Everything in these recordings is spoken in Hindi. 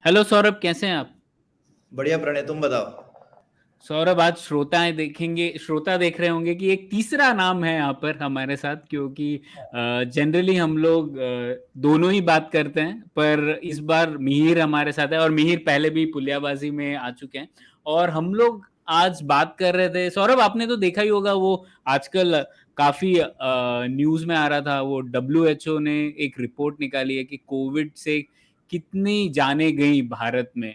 हेलो सौरभ, कैसे हैं आप? बढ़िया प्रणय, तुम बताओ। सौरभ, आज श्रोता देख रहे होंगे कि एक तीसरा नाम है यहाँ पर हमारे साथ, क्योंकि जनरली हम लोग दोनों ही बात करते हैं, पर इस बार मिहिर हमारे साथ है। और मिहिर पहले भी पुलियाबाजी में आ चुके हैं। और हम लोग आज बात कर रहे थे, सौरभ आपने तो देखा ही होगा, वो आजकल काफी न्यूज में आ रहा था। वो WHO ने एक रिपोर्ट निकाली है कि कोविड से कितनी जानें गई भारत में।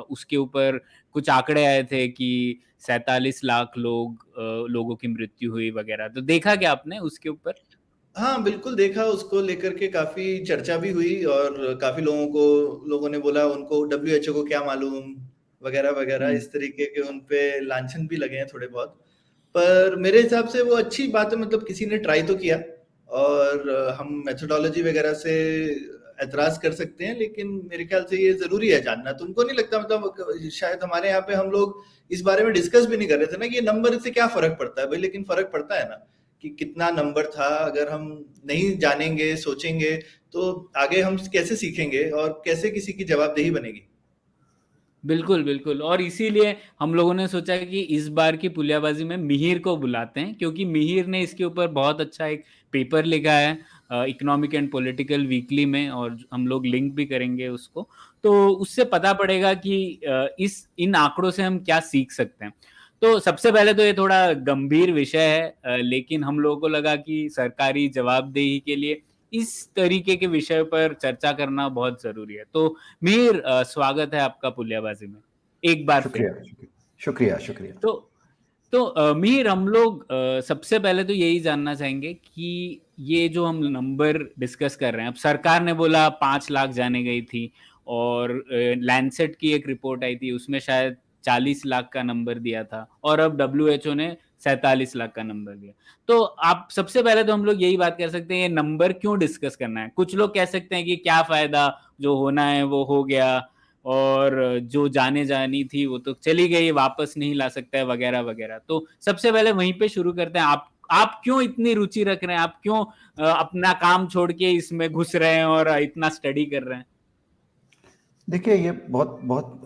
उसके ऊपर कुछ आंकड़े आए थे कि 47 लाख लोगों की मृत्यु हुई वगैरह। तो देखा क्या आपने उसके ऊपर? हाँ बिल्कुल देखा, उसको लेकर के काफी चर्चा भी हुई और काफी लोगों ने बोला उनको डब्ल्यूएचओ को क्या मालूम, वगैरह वगैरह हम्म। इस तरीके के उन पे लांछन भी लगे हैं थोड़े बहुत। पर मेरे हिसाब से वो अच्छी बात है, मतलब किसी ने ट्राई तो किया। और हम मेथोडोलॉजी वगैरह से एतराज कर सकते हैं, लेकिन मेरे ख्याल से ये जरूरी है जानना। तुमको नहीं लगता? मतलब शायद हमारे यहाँ पे हम लोग इस बारे में डिस्कस भी नहीं कर रहे थे ना कि ये नंबर से क्या फर्क पड़ता है भाई, लेकिन फर्क पड़ता है ना कि कितना नंबर था। अगर हम नहीं जानेंगे, सोचेंगे, तो आगे हम कैसे सीखेंगे और कैसे किसी की जवाबदेही बनेगी। बिल्कुल बिल्कुल। और इसीलिए हम लोगों ने सोचा कि इस बार की पुलियाबाजी में मिहिर को बुलाते हैं, क्योंकि मिहिर ने इसके ऊपर बहुत अच्छा एक पेपर लिखा है इकोनॉमिक एंड पॉलिटिकल वीकली में, और हम लोग लिंक भी करेंगे उसको। तो उससे पता पड़ेगा कि इस इन आंकड़ों से हम क्या सीख सकते हैं। तो सबसे पहले तो ये थोड़ा गंभीर विषय है, लेकिन हम लोगों को लगा कि सरकारी जवाबदेही के लिए इस तरीके के विषय पर चर्चा करना बहुत जरूरी है। तो मीर, स्वागत है आपका पुलियाबाजी में एक बार फिर। शुक्रिया शुक्रिया शुक्रिया। तो मीर, हम लोग सबसे पहले तो यही जानना चाहेंगे कि ये जो हम नंबर डिस्कस कर रहे हैं, अब सरकार ने बोला 5 लाख जाने गई थी, और लैंडसेट की एक रिपोर्ट आई थी, उसमें शायद 40 लाख का नंबर दिया था, और अब WHO ने 47 लाख का नंबर दिया। तो आप सबसे पहले तो हम लोग यही बात कर सकते हैं, ये नंबर क्यों डिस्कस करना है? कुछ लोग कह सकते हैं कि क्या फायदा, जो होना है वो हो गया, और जो जाने जानी थी वो तो चली गई, वापस नहीं ला सकता है वगैरह वगैरह। तो सबसे पहले वहीं पे शुरू करते हैं। आप क्यों इतनी रुचि रख रहे हैं? आप क्यों अपना काम छोड़ के इसमें घुस रहे हैं और इतना स्टडी कर रहे हैं? देखिए, ये बहुत बहुत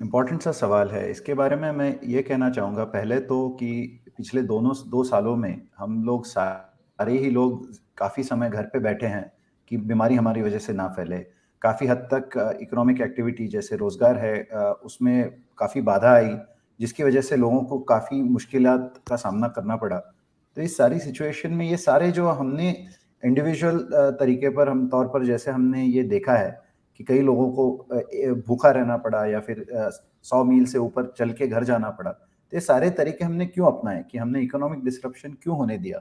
इम्पोर्टेंट सा सवाल है। इसके बारे में मैं ये कहना चाहूँगा पहले तो कि पिछले दोनों 2 सालों में हम लोग सारे ही लोग काफ़ी समय घर पे बैठे हैं कि बीमारी हमारी वजह से ना फैले। काफ़ी हद तक इकोनॉमिक एक्टिविटी जैसे रोज़गार है, उसमें काफ़ी बाधा आई, जिसकी वजह से लोगों को काफ़ी मुश्किलात का सामना करना पड़ा। तो इस सारी सिचुएशन में ये सारे जो हमने इंडिविजुअल तरीके पर हम तौर पर जैसे हमने ये देखा है कि कई लोगों को भूखा रहना पड़ा या फिर 100 मील से ऊपर चल के घर जाना पड़ा। तो ये सारे तरीके हमने क्यों अपनाए कि हमने इकोनॉमिक डिस्रप्शन क्यों होने दिया?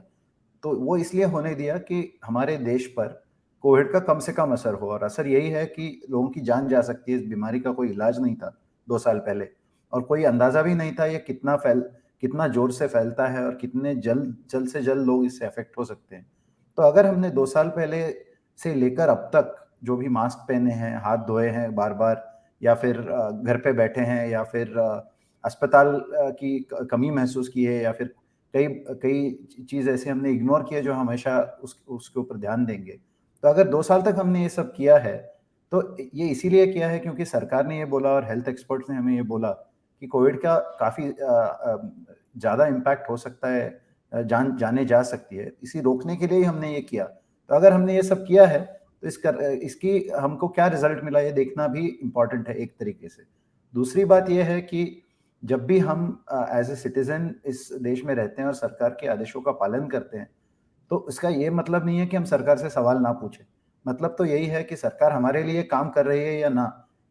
तो वो इसलिए होने दिया कि हमारे देश पर कोविड का कम से कम असर हो, और असर यही है कि लोगों की जान जा सकती है। इस बीमारी का कोई इलाज नहीं था 2 साल पहले, और कोई अंदाजा भी नहीं था ये कितना जोर से फैलता है और कितने जल्द से जल्द लोग इससे अफेक्ट हो सकते हैं। तो अगर हमने 2 साल पहले से लेकर अब तक जो भी मास्क पहने हैं, हाथ धोए हैं बार बार, या फिर घर पे बैठे हैं, या फिर अस्पताल की कमी महसूस की है, या फिर कई कई चीज़ ऐसे हमने इग्नोर किए जो हमेशा उसके ऊपर ध्यान देंगे। तो अगर 2 साल तक हमने ये सब किया है, तो ये इसीलिए किया है क्योंकि सरकार ने ये बोला और हेल्थ एक्सपर्ट्स ने हमें ये बोला कि कोविड का काफ़ी ज़्यादा इम्पैक्ट हो सकता है, जाने जा सकती है। इसी रोकने के लिए ही हमने ये किया। तो अगर हमने ये सब किया है, तो इसकी हमको क्या रिजल्ट मिला ये देखना भी इम्पोर्टेंट है एक तरीके से। दूसरी बात ये है कि जब भी हम एज ए सिटीजन इस देश में रहते हैं और सरकार के आदेशों का पालन करते हैं, तो इसका ये मतलब नहीं है कि हम सरकार से सवाल ना पूछें। मतलब तो यही है कि सरकार हमारे लिए काम कर रही है या ना,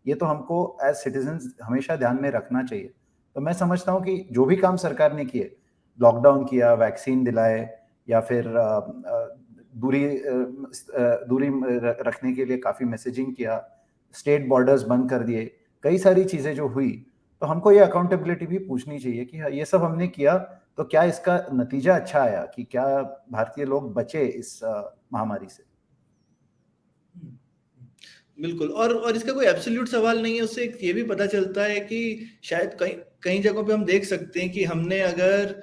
ये तो हमको एज सिटीजन्स हमेशा ध्यान में रखना चाहिए। तो मैं समझता हूँ कि जो भी काम सरकार ने किए, लॉकडाउन किया, वैक्सीन दिलाए, या फिर दूरी रखने के लिए काफ़ी मैसेजिंग किया, स्टेट बॉर्डर्स बंद कर दिए, कई सारी चीज़ें जो हुई, तो हमको ये अकाउंटेबिलिटी भी पूछनी चाहिए कि हाँ, ये सब हमने किया, तो क्या इसका नतीजा अच्छा आया, कि क्या भारतीय लोग बचे इस महामारी से? बिल्कुल। और इसका कोई एब्सोल्यूट सवाल नहीं है। उससे एक ये भी पता चलता है कि शायद कई कई जगहों पे हम देख सकते हैं कि हमने अगर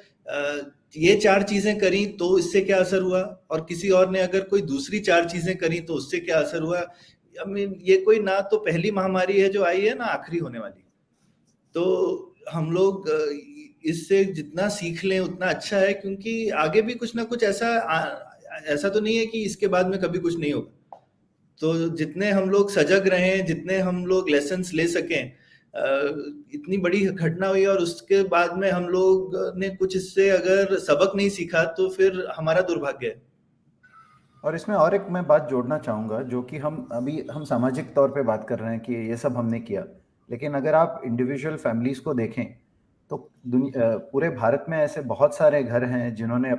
ये 4 चीज़ें करी तो इससे क्या असर हुआ, और किसी और ने अगर कोई दूसरी 4 चीज़ें करी तो उससे क्या असर हुआ। आई मीन ये कोई ना तो पहली महामारी है जो आई है ना आखिरी होने वाली। तो हम लोग इससे जितना सीख लें उतना अच्छा है, क्योंकि आगे भी कुछ ना कुछ ऐसा तो नहीं है कि इसके बाद में कभी कुछ नहीं होगा। तो जितने हम लोग सजग रहें, जितने हम लोग लेसन्स ले सकें, इतनी बड़ी घटना हुई और उसके बाद में हम लोग ने कुछ इससे अगर सबक नहीं सीखा तो फिर हमारा दुर्भाग्य है। और इसमें और एक मैं बात जोड़ना चाहूँगा, जो कि हम सामाजिक तौर पे बात कर रहे हैं कि ये सब हमने किया, लेकिन अगर आप इंडिविजुअल फैमिलीज को देखें तो पूरे भारत में ऐसे बहुत सारे घर हैं जिन्होंने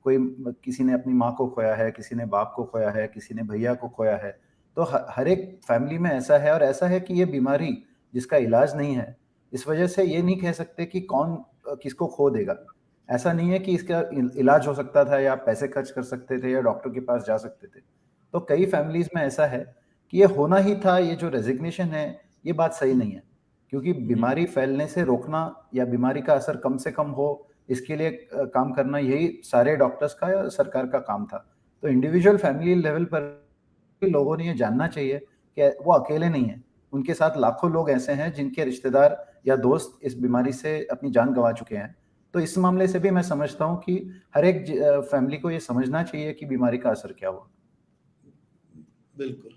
किसी ने अपनी माँ को खोया है, किसी ने बाप को खोया है, किसी ने भैया को खोया है। तो हर एक फैमिली में ऐसा है, और ऐसा है कि ये बीमारी जिसका इलाज नहीं है, इस वजह से ये नहीं कह सकते कि कौन किसको खो देगा। ऐसा नहीं है कि इसका इलाज हो सकता था या पैसे खर्च कर सकते थे या डॉक्टर के पास जा सकते थे। तो कई फैमिलीज में ऐसा है कि ये होना ही था, ये जो रेजिग्नेशन है ये बात सही नहीं है, क्योंकि बीमारी फैलने से रोकना या बीमारी का असर कम से कम हो, इसके लिए काम करना यही सारे डॉक्टर्स का या सरकार का काम था। तो इंडिविजुअल फैमिली लेवल पर लोगों ने ये जानना चाहिए कि वो अकेले नहीं है, उनके साथ लाखों लोग ऐसे हैं जिनके रिश्तेदार या दोस्त इस बीमारी से अपनी जान गंवा चुके हैं। तो इस मामले से भी मैं समझता हूँ कि हर एक फैमिली को ये समझना चाहिए कि बीमारी का असर क्या हुआ। बिल्कुल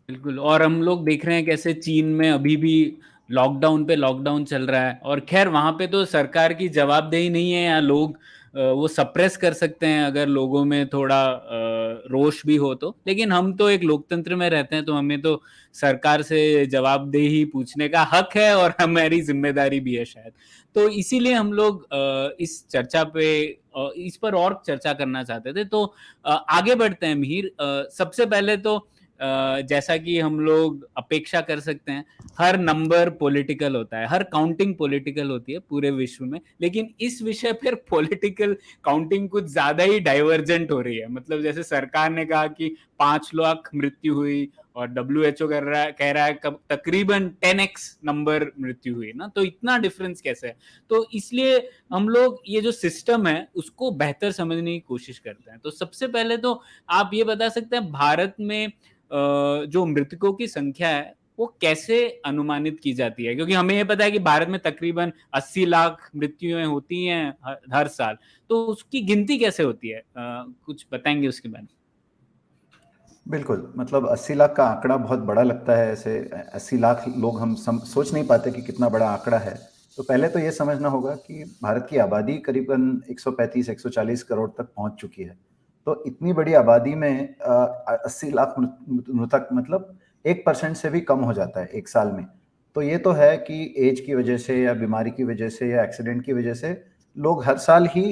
बिल्कुल। और हम लोग देख रहे हैं कैसे चीन में अभी भी लॉकडाउन पे लॉकडाउन चल रहा है, और खैर वहां पे तो सरकार की जवाबदेही नहीं है, या लोग वो सप्रेस कर सकते हैं अगर लोगों में थोड़ा रोष भी हो तो। लेकिन हम तो एक लोकतंत्र में रहते हैं, तो हमें तो सरकार से जवाबदेही पूछने का हक है, और हमारी जिम्मेदारी भी है शायद। तो इसीलिए हम लोग इस चर्चा पे इस पर और चर्चा करना चाहते थे। तो आगे बढ़ते हैं मिहिर। सबसे पहले तो जैसा कि हम लोग अपेक्षा कर सकते हैं, हर नंबर पॉलिटिकल होता है, हर काउंटिंग पॉलिटिकल होती है पूरे विश्व में, लेकिन इस विषय पर पॉलिटिकल काउंटिंग कुछ ज्यादा ही डाइवर्जेंट हो रही है। मतलब जैसे सरकार ने कहा कि 5 लाख मृत्यु हुई, और WHO कह रहा है तकरीबन 10x नंबर मृत्यु हुई ना। तो इतना डिफरेंस कैसे है? तो इसलिए हम लोग ये जो सिस्टम है उसको बेहतर समझने की कोशिश करते हैं। तो सबसे पहले तो आप ये बता सकते हैं, भारत में जो मृतकों की संख्या है वो कैसे अनुमानित की जाती है? क्योंकि हमें ये पता है कि भारत में तकरीबन 80 लाख मृत्युएं होती हैं हर साल, तो उसकी गिनती कैसे होती है? कुछ बताएंगे उसके बारे में? बिल्कुल, मतलब 80 लाख का आंकड़ा बहुत बड़ा लगता है। ऐसे 80 लाख लोग हम सोच नहीं पाते कि कितना बड़ा आंकड़ा है। तो पहले तो ये समझना होगा कि भारत की आबादी करीबन 135-140 करोड़ तक पहुंच चुकी है। तो इतनी बड़ी आबादी में 80 लाख मृतक मतलब 1% से भी कम हो जाता है एक साल में। तो ये तो है कि एज की वजह से या बीमारी की वजह से या एक्सीडेंट की वजह से लोग हर साल ही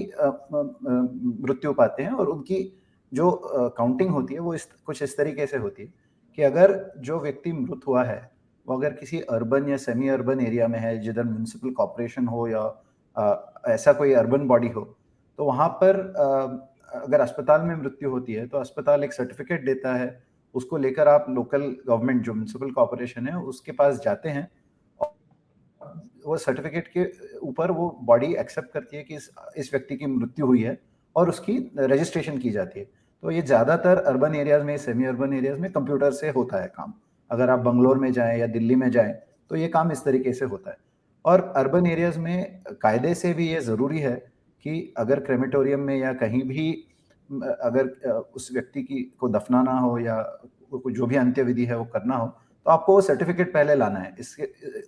मृत्यु पाते हैं। और उनकी जो काउंटिंग होती है वो कुछ इस तरीके से होती है कि अगर जो व्यक्ति मृत हुआ है वो अगर किसी अर्बन या सेमी अर्बन एरिया में है, जिधर म्युनिसिपल कॉर्पोरेशन हो या ऐसा कोई अर्बन बॉडी हो, तो वहाँ पर अगर अस्पताल में मृत्यु होती है तो अस्पताल एक सर्टिफिकेट देता है। उसको लेकर आप लोकल गवर्नमेंट जो म्युनिसिपल कॉर्पोरेशन है उसके पास जाते हैं, और वो सर्टिफिकेट के ऊपर वो बॉडी एक्सेप्ट करती है कि इस व्यक्ति की मृत्यु हुई है, और उसकी रजिस्ट्रेशन की जाती है। तो ये ज़्यादातर अर्बन एरियाज में, सेमी अर्बन एरियाज में कंप्यूटर से होता है काम। अगर आप बंगलोर में जाएं या दिल्ली में जाएं तो ये काम इस तरीके से होता है। और अर्बन एरियाज में कायदे से भी ये ज़रूरी है कि अगर क्रेमेटोरियम में या कहीं भी अगर उस व्यक्ति को दफनाना हो या जो भी अंत्यविधि है वो करना हो, तो आपको वो सर्टिफिकेट पहले लाना है।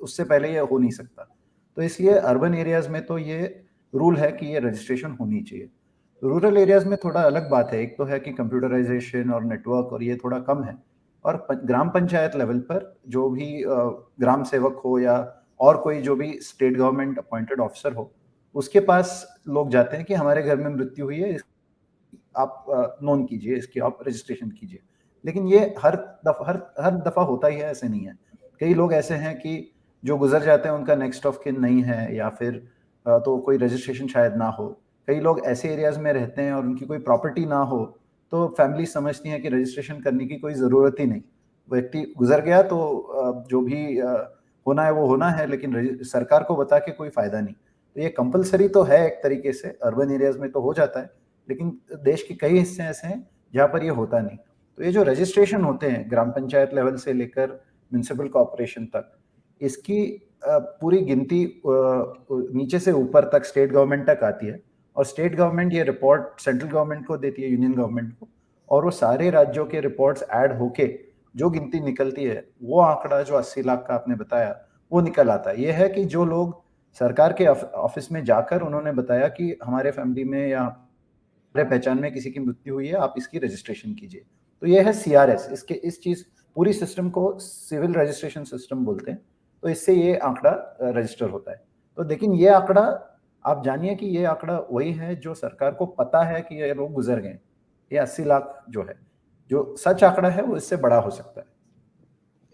उससे पहले ये हो नहीं सकता। तो इसलिए अर्बन एरियाज में तो ये रूल है कि ये रजिस्ट्रेशन होनी चाहिए। रूरल एरियाज में थोड़ा अलग बात है। एक तो है कि कंप्यूटराइजेशन और नेटवर्क और ये थोड़ा कम है, और ग्राम पंचायत लेवल पर जो भी ग्राम सेवक हो या और कोई जो भी स्टेट गवर्नमेंट अपॉइंटेड ऑफिसर हो, उसके पास लोग जाते हैं कि हमारे घर में मृत्यु हुई है, आप नोन कीजिए, इसकी आप रजिस्ट्रेशन कीजिए। लेकिन ये हर दफा होता ही है, ऐसे नहीं है। कई लोग ऐसे हैं कि जो गुजर जाते हैं उनका नेक्स्ट ऑफ किन नहीं है, या फिर तो कोई रजिस्ट्रेशन शायद ना हो। कई लोग ऐसे एरियाज में रहते हैं और उनकी कोई प्रॉपर्टी ना हो, तो फैमिली समझती है कि रजिस्ट्रेशन करने की कोई ज़रूरत ही नहीं, व्यक्ति गुजर गया तो जो भी होना है वो होना है, लेकिन सरकार को बता के कोई फ़ायदा नहीं। तो ये कंपलसरी तो है एक तरीके से, अर्बन एरियाज में तो हो जाता है, लेकिन देश के कई हिस्से ऐसे हैं जहाँ पर ये होता नहीं। तो ये जो रजिस्ट्रेशन होते हैं ग्राम पंचायत लेवल से लेकर म्युनिसिपल कॉर्पोरेशन तक, इसकी पूरी गिनती नीचे से ऊपर तक स्टेट गवर्नमेंट तक आती है, और स्टेट गवर्नमेंट ये रिपोर्ट सेंट्रल गवर्नमेंट को देती है, यूनियन गवर्नमेंट को, और वो सारे राज्यों के रिपोर्ट्स ऐड होके जो गिनती निकलती है, वो आंकड़ा जो 80 लाख का आपने बताया वो निकल आता है। ये है कि जो लोग सरकार के ऑफिस में जाकर उन्होंने बताया कि हमारे फैमिली में या हमारे पहचान में किसी की मृत्यु हुई है, आप इसकी रजिस्ट्रेशन कीजिए। तो ये है CRS। इसके इस चीज पूरी सिस्टम को सिविल रजिस्ट्रेशन सिस्टम बोलते हैं। तो इससे ये आंकड़ा रजिस्टर होता है। तो लेकिन ये आंकड़ा आप जानिए कि ये आंकड़ा वही है जो सरकार को पता है कि ये लोग गुजर गए। ये 80 लाख जो है, जो सच आंकड़ा है, वो इससे बड़ा हो सकता है।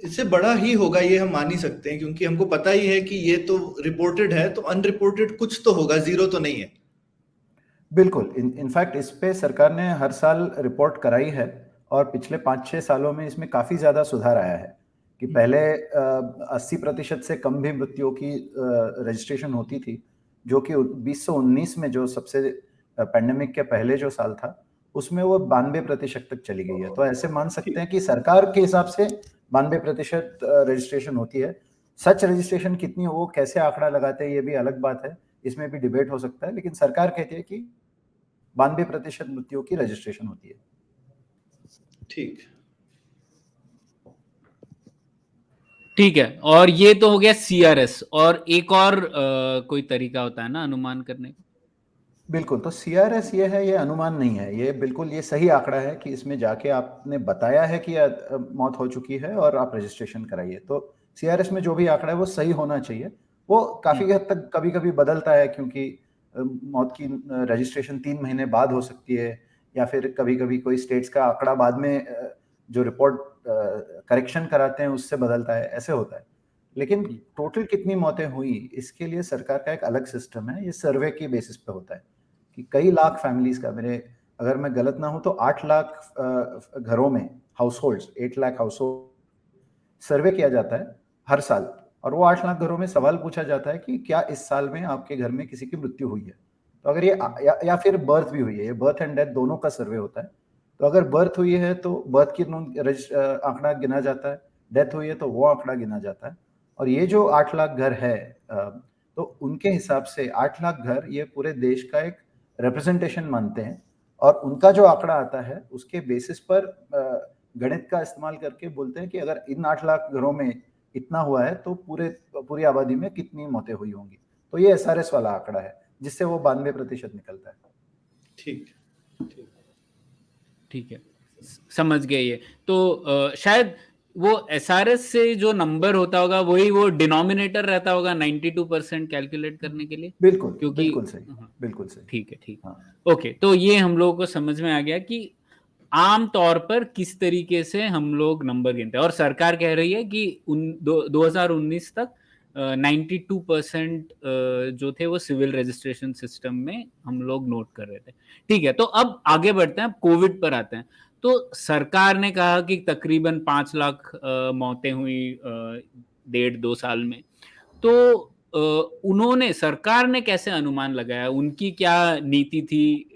इससे बड़ा ही होगा, ये हम मान ही सकते हैं, क्योंकि हमको पता ही है कि ये तो रिपोर्टेड है, तो अनरिपोर्टेड कुछ तो होगा, जीरो तो नहीं है। बिल्कुल। इनफैक्ट इस पे सरकार ने हर साल रिपोर्ट कराई है, और पिछले 5-6 सालों में इसमें काफी ज्यादा सुधार आया है कि पहले 80% से कम भी मृत्युओं की रजिस्ट्रेशन होती थी, जो कि 2019 में जो सबसे पैंडेमिक के पहले जो साल था, उसमें वो 92% तक चली गई है। तो ऐसे मान सकते हैं कि सरकार के हिसाब से 92% रजिस्ट्रेशन होती है। सच रजिस्ट्रेशन कितनी हो, वो कैसे आंकड़ा लगाते हैं, ये भी अलग बात है, इसमें भी डिबेट हो सकता है, लेकिन सरकार कहती है कि 92% मृत्युओं की रजिस्ट्रेशन होती है। ठीक है। और ये तो हो गया CRS, और एक और कोई तरीका होता है ना अनुमान करने का? बिल्कुल। तो CRS ये है, ये अनुमान नहीं है, ये बिल्कुल ये सही आंकड़ा है कि इसमें जाके आपने बताया है कि मौत हो चुकी है और आप रजिस्ट्रेशन कराइए। तो CRS में जो भी आंकड़ा है वो सही होना चाहिए। वो काफी हद तक कभी कभी बदलता है, क्योंकि मौत की रजिस्ट्रेशन 3 महीने बाद हो सकती है, या फिर कभी कभी कोई स्टेट्स का आंकड़ा बाद में जो रिपोर्ट करेक्शन कराते हैं उससे बदलता है, ऐसे होता है। लेकिन टोटल कितनी मौतें हुई, इसके लिए सरकार का एक अलग सिस्टम है, ये सर्वे की बेसिस पे होता है कि कई लाख फैमिलीज का, मेरे अगर मैं गलत ना हूं तो 8 लाख घरों में, household 8 lakh household survey किया जाता है हर साल, और वो 8 लाख घरों में सवाल पूछा जाता है कि क्या इस साल में आपके घर में किसी की मृत्यु हुई है। तो अगर ये या फिर बर्थ भी हुई है, ये बर्थ एंड डेथ दोनों का सर्वे होता है। तो अगर बर्थ हुई है तो बर्थ की आंकड़ा गिना जाता है, डेथ हुई है तो वो आंकड़ा गिना जाता है। और ये जो 8 लाख घर है, तो उनके हिसाब से 8 लाख घर ये पूरे देश का एक रिप्रेजेंटेशन मानते हैं, और उनका जो आंकड़ा आता है उसके बेसिस पर गणित का इस्तेमाल करके बोलते हैं कि अगर इन 8 लाख घरों में इतना हुआ है तो पूरी आबादी में कितनी मौतें हुई होंगी। तो ये SRS वाला आंकड़ा है, जिससे वो 92% निकलता है। ठीक है, समझ गए ये। तो शायद वो SRS से जो नंबर होता होगा वही वो डिनोमिनेटर रहता होगा 92% कैलकुलेट करने के लिए। बिल्कुल, क्योंकि बिल्कुल सही, बिल्कुल सही। ठीक है। हाँ। ओके, तो ये हम लोगों को समझ में आ गया कि आम तौर पर किस तरीके से हम लोग नंबर गिनते हैं, और सरकार कह रही है कि 2019 तक 92% जो थे वो सिविल रजिस्ट्रेशन सिस्टम में हम लोग नोट कर रहे थे। ठीक है, तो अब आगे बढ़ते हैं, अब कोविड पर आते हैं। तो सरकार ने कहा कि तकरीबन 5 लाख मौतें हुई 1.5-2 साल में। तो उन्होंने, सरकार ने कैसे अनुमान लगाया, उनकी क्या नीति थी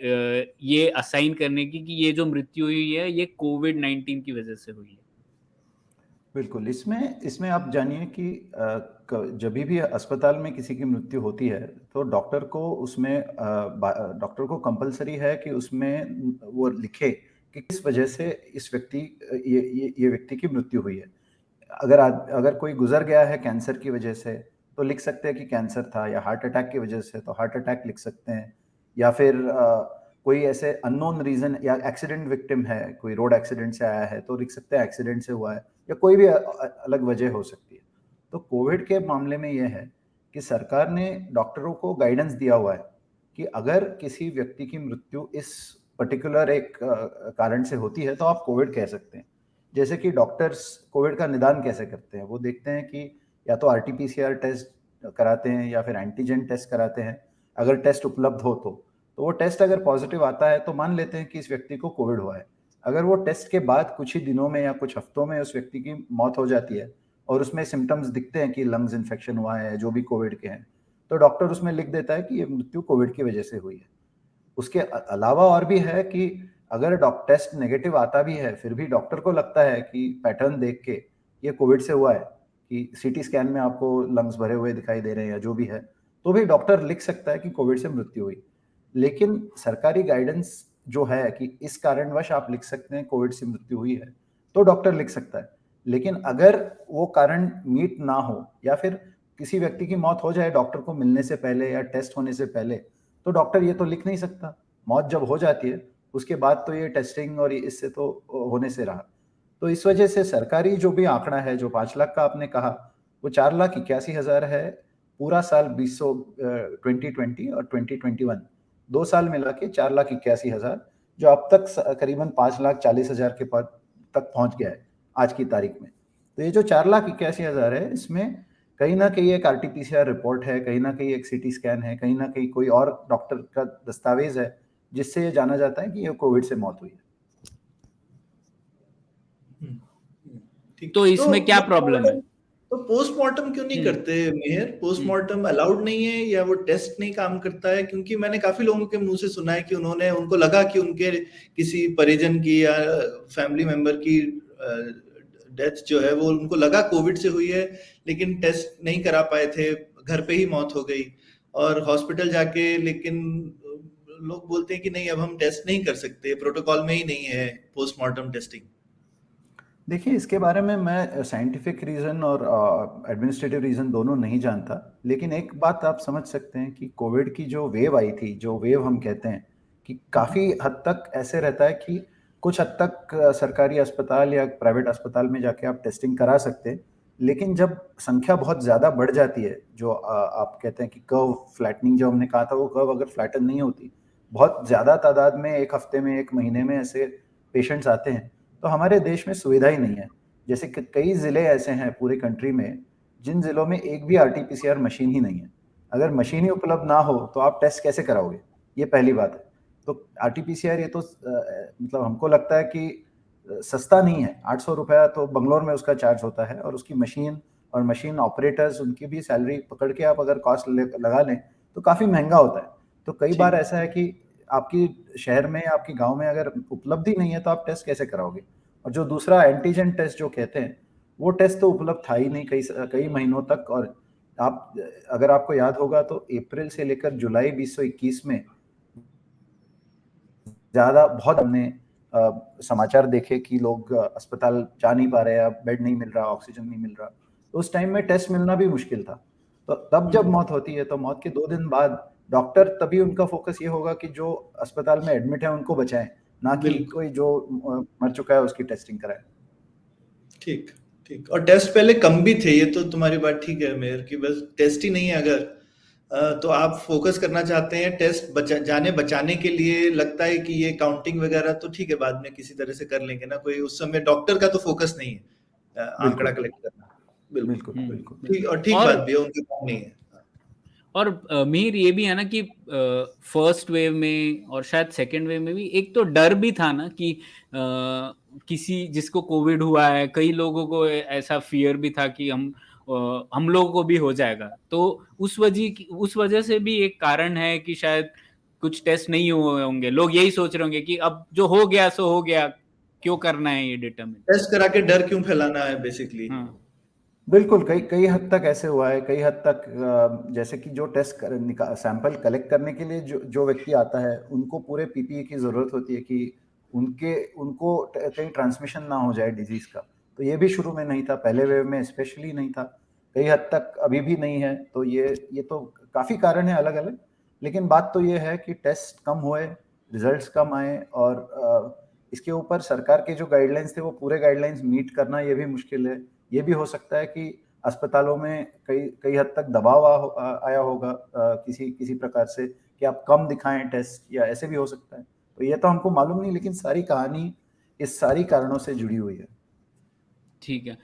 ये असाइन करने की कि ये जो मृत्यु हुई है ये कोविड-19 की वजह से हुई है? बिल्कुल। इसमें आप जानिए कि जब भी अस्पताल में किसी की मृत्यु होती है तो डॉक्टर को कंपलसरी है कि उसमें वो लिखे कि किस वजह से इस व्यक्ति ये व्यक्ति की मृत्यु हुई है। अगर कोई गुजर गया है कैंसर की वजह से तो लिख सकते हैं कि कैंसर था, या हार्ट अटैक की वजह से तो हार्ट अटैक लिख सकते हैं, या फिर कोई ऐसे अननोन रीजन, या एक्सीडेंट विक्टिम है, कोई रोड एक्सीडेंट से आया है तो लिख सकते हैं एक्सीडेंट से हुआ है, या कोई भी अलग वजह हो सकती है। तो कोविड के मामले में यह है कि सरकार ने डॉक्टरों को गाइडेंस दिया हुआ है कि अगर किसी व्यक्ति की मृत्यु इस पर्टिकुलर एक कारण से होती है तो आप कोविड कह सकते हैं। जैसे कि डॉक्टर्स कोविड का निदान कैसे करते हैं, वो देखते हैं कि या तो RT-PCR टेस्ट कराते हैं या फिर एंटीजन टेस्ट कराते हैं। अगर टेस्ट उपलब्ध हो तो वो टेस्ट अगर पॉजिटिव आता है तो मान लेते हैं कि इस व्यक्ति को कोविड हुआ है। अगर वो टेस्ट के बाद कुछ ही दिनों में या कुछ हफ्तों में उस व्यक्ति की मौत हो जाती है और उसमें सिम्टम्स दिखते हैं कि लंग्स इन्फेक्शन हुआ है, जो भी कोविड के हैं, तो डॉक्टर उसमें लिख देता है कि ये मृत्यु कोविड की वजह से हुई है। उसके अलावा और भी है कि अगर टेस्ट नेगेटिव आता भी है, फिर भी डॉक्टर को लगता है कि पैटर्न देख के ये कोविड से हुआ है, कि सीटी स्कैन में आपको लंग्स भरे हुए दिखाई दे रहे हैं या जो भी है, तो भी डॉक्टर लिख सकता है कि कोविड से मृत्यु हुई। लेकिन सरकारी गाइडेंस जो है कि इस कारणवश आप लिख सकते हैं कोविड से मृत्यु हुई है, तो डॉक्टर लिख सकता है। लेकिन अगर वो कारण मीट ना हो या फिर किसी व्यक्ति की मौत हो जाए डॉक्टर को मिलने से पहले या टेस्ट होने से पहले, तो डॉक्टर ये तो लिख नहीं सकता। मौत जब हो जाती है उसके बाद तो ये टेस्टिंग और इससे तो होने से रहा। तो इस वजह से सरकारी जो भी आंकड़ा है, जो 5 लाख का आपने कहा, वो 4,81,000 है पूरा साल 2020 और 2021 2 साल मिला के 4,81,000, जो अब तक करीबन 5,40,000 के पद तक पहुंच गया है आज की तारीख में। तो ये जो 4,81,000 है, इसमें कहीं ना कहीं एक आरटीपीसीआर रिपोर्ट है, कहीं ना कहीं एक सीटी स्कैन है, कहीं ना कहीं कोई और डॉक्टर का दस्तावेज है जिससे ये जाना जाता है कि ये कोविड से मौत हुई है। तो इसमें क्या प्रॉब्लम है? तो पोस्टमार्टम क्यों नहीं करते मेहर? पोस्टमार्टम अलाउड नहीं है या वो टेस्ट नहीं काम करता है? क्योंकि मैंने काफी लोगों के मुंह से सुना है कि उनको लगा कि उनके किसी परिजन की या फैमिली मेंबर की डेथ जो है वो उनको लगा कोविड से हुई है, लेकिन टेस्ट नहीं करा पाए थे, घर पे ही मौत हो गई और हॉस्पिटल जाके, लेकिन लोग बोलते हैं कि नहीं, अब हम टेस्ट नहीं कर सकते, प्रोटोकॉल में ही नहीं है पोस्टमार्टम टेस्टिंग। देखिए, इसके बारे में मैं साइंटिफिक रीज़न और एडमिनिस्ट्रेटिव रीज़न दोनों नहीं जानता, लेकिन एक बात आप समझ सकते हैं कि कोविड की जो वेव आई थी, जो वेव हम कहते हैं, कि काफ़ी हद तक ऐसे रहता है कि कुछ हद तक सरकारी अस्पताल या प्राइवेट अस्पताल में जाके आप टेस्टिंग करा सकते हैं, लेकिन जब संख्या बहुत ज़्यादा बढ़ जाती है, जो आप कहते हैं कि कर्व फ्लैटनिंग जो हमने कहा था, वो कर्व अगर फ्लैटन नहीं होती, बहुत ज़्यादा तादाद में 1 हफ्ते में, 1 महीने में ऐसे पेशेंट्स आते हैं, तो हमारे देश में सुविधा ही नहीं है। जैसे कि कई ज़िले ऐसे हैं पूरे कंट्री में, जिन ज़िलों में एक भी आरटीपीसीआर मशीन ही नहीं है। अगर मशीन ही उपलब्ध ना हो, तो आप टेस्ट कैसे कराओगे? ये पहली बात है। तो आरटीपीसीआर ये तो मतलब हमको लगता है कि सस्ता नहीं है। 800 रुपया तो बंगलोर में उसका चार्ज होता है, और उसकी मशीन और मशीन ऑपरेटर्स, उनकी भी सैलरी पकड़ के आप अगर कॉस्ट लगा लें, तो काफ़ी महँगा होता है। तो कई बार ऐसा है कि आपकी शहर में, आपके गाँव में अगर उपलब्ध ही नहीं है, तो आप टेस्ट कैसे कराओगे? और जो दूसरा एंटीजन टेस्ट जो कहते हैं, वो टेस्ट तो उपलब्ध था ही नहीं कई महीनों तक। और आप, अगर आपको याद होगा, तो अप्रैल से लेकर जुलाई 2021 में बहुत हमने समाचार देखे कि लोग अस्पताल जा नहीं पा रहे हैं, बेड नहीं मिल रहा, ऑक्सीजन नहीं मिल रहा। तो उस टाइम में टेस्ट मिलना भी मुश्किल था। तो तब जब मौत होती है, तो मौत के 2 दिन बाद डॉक्टर, तभी उनका फोकस ये होगा कि जो अस्पताल में एडमिट है उनको बचाएं, ना कि कोई जो मर चुका है उसकी टेस्टिंग कराएं। ठीक ठीक। और टेस्ट पहले कम भी थे, ये तो तुम्हारी बात ठीक है मेयर, कि बस टेस्ट ही नहीं है अगर, तो आप फोकस करना चाहते हैं टेस्ट बचाने के लिए। लगता है कि ये काउंटिंग वगैरह तो ठीक है, बाद में किसी तरह से कर लेंगे ना, कोई उस समय डॉक्टर का तो फोकस नहीं है आंकड़ा कलेक्ट करना। बिल्कुल बिल्कुल ठीक, और ठीक बात भी है, उनके काम नहीं है। और मीर ये भी है ना कि फर्स्ट वेव में और शायद सेकंड वेव में भी एक तो डर भी था ना कि किसी जिसको कोविड हुआ है, कई लोगों को ऐसा फियर भी था कि हम लोगों को भी हो जाएगा। तो उस वजह से भी एक कारण है कि शायद कुछ टेस्ट नहीं हुए होंगे। लोग यही सोच रहे होंगे कि अब जो हो गया सो हो गया, क्यों करना है ये डिटरमिन, टेस्ट करा के डर क्यों फैलाना है बेसिकली। हाँ। बिल्कुल, कई हद तक ऐसे हुआ है। कई हद तक जैसे कि जो टेस्ट सैंपल कलेक्ट करने के लिए जो व्यक्ति आता है, उनको पूरे पीपीई की ज़रूरत होती है कि उनको कहीं ट्रांसमिशन ना हो जाए डिजीज़ का। तो ये भी शुरू में नहीं था, पहले वेव में स्पेशली नहीं था, कई हद तक अभी भी नहीं है। तो ये तो काफ़ी कारण है अलग-अलग, लेकिन बात तो ये है कि टेस्ट कम हुए, रिजल्ट्स कम आए, और इसके ऊपर सरकार के जो गाइडलाइंस थे, वो पूरे गाइडलाइंस मीट करना ये भी मुश्किल है। ये भी हो सकता है कि अस्पतालों में कई हद तक दबाव आया होगा किसी प्रकार से, कि आप कम दिखाएं टेस्ट, या ऐसे भी हो सकता है। तो ये तो हमको मालूम नहीं, लेकिन सारी कहानी इस सारी कारणों से जुड़ी हुई है। ठीक है।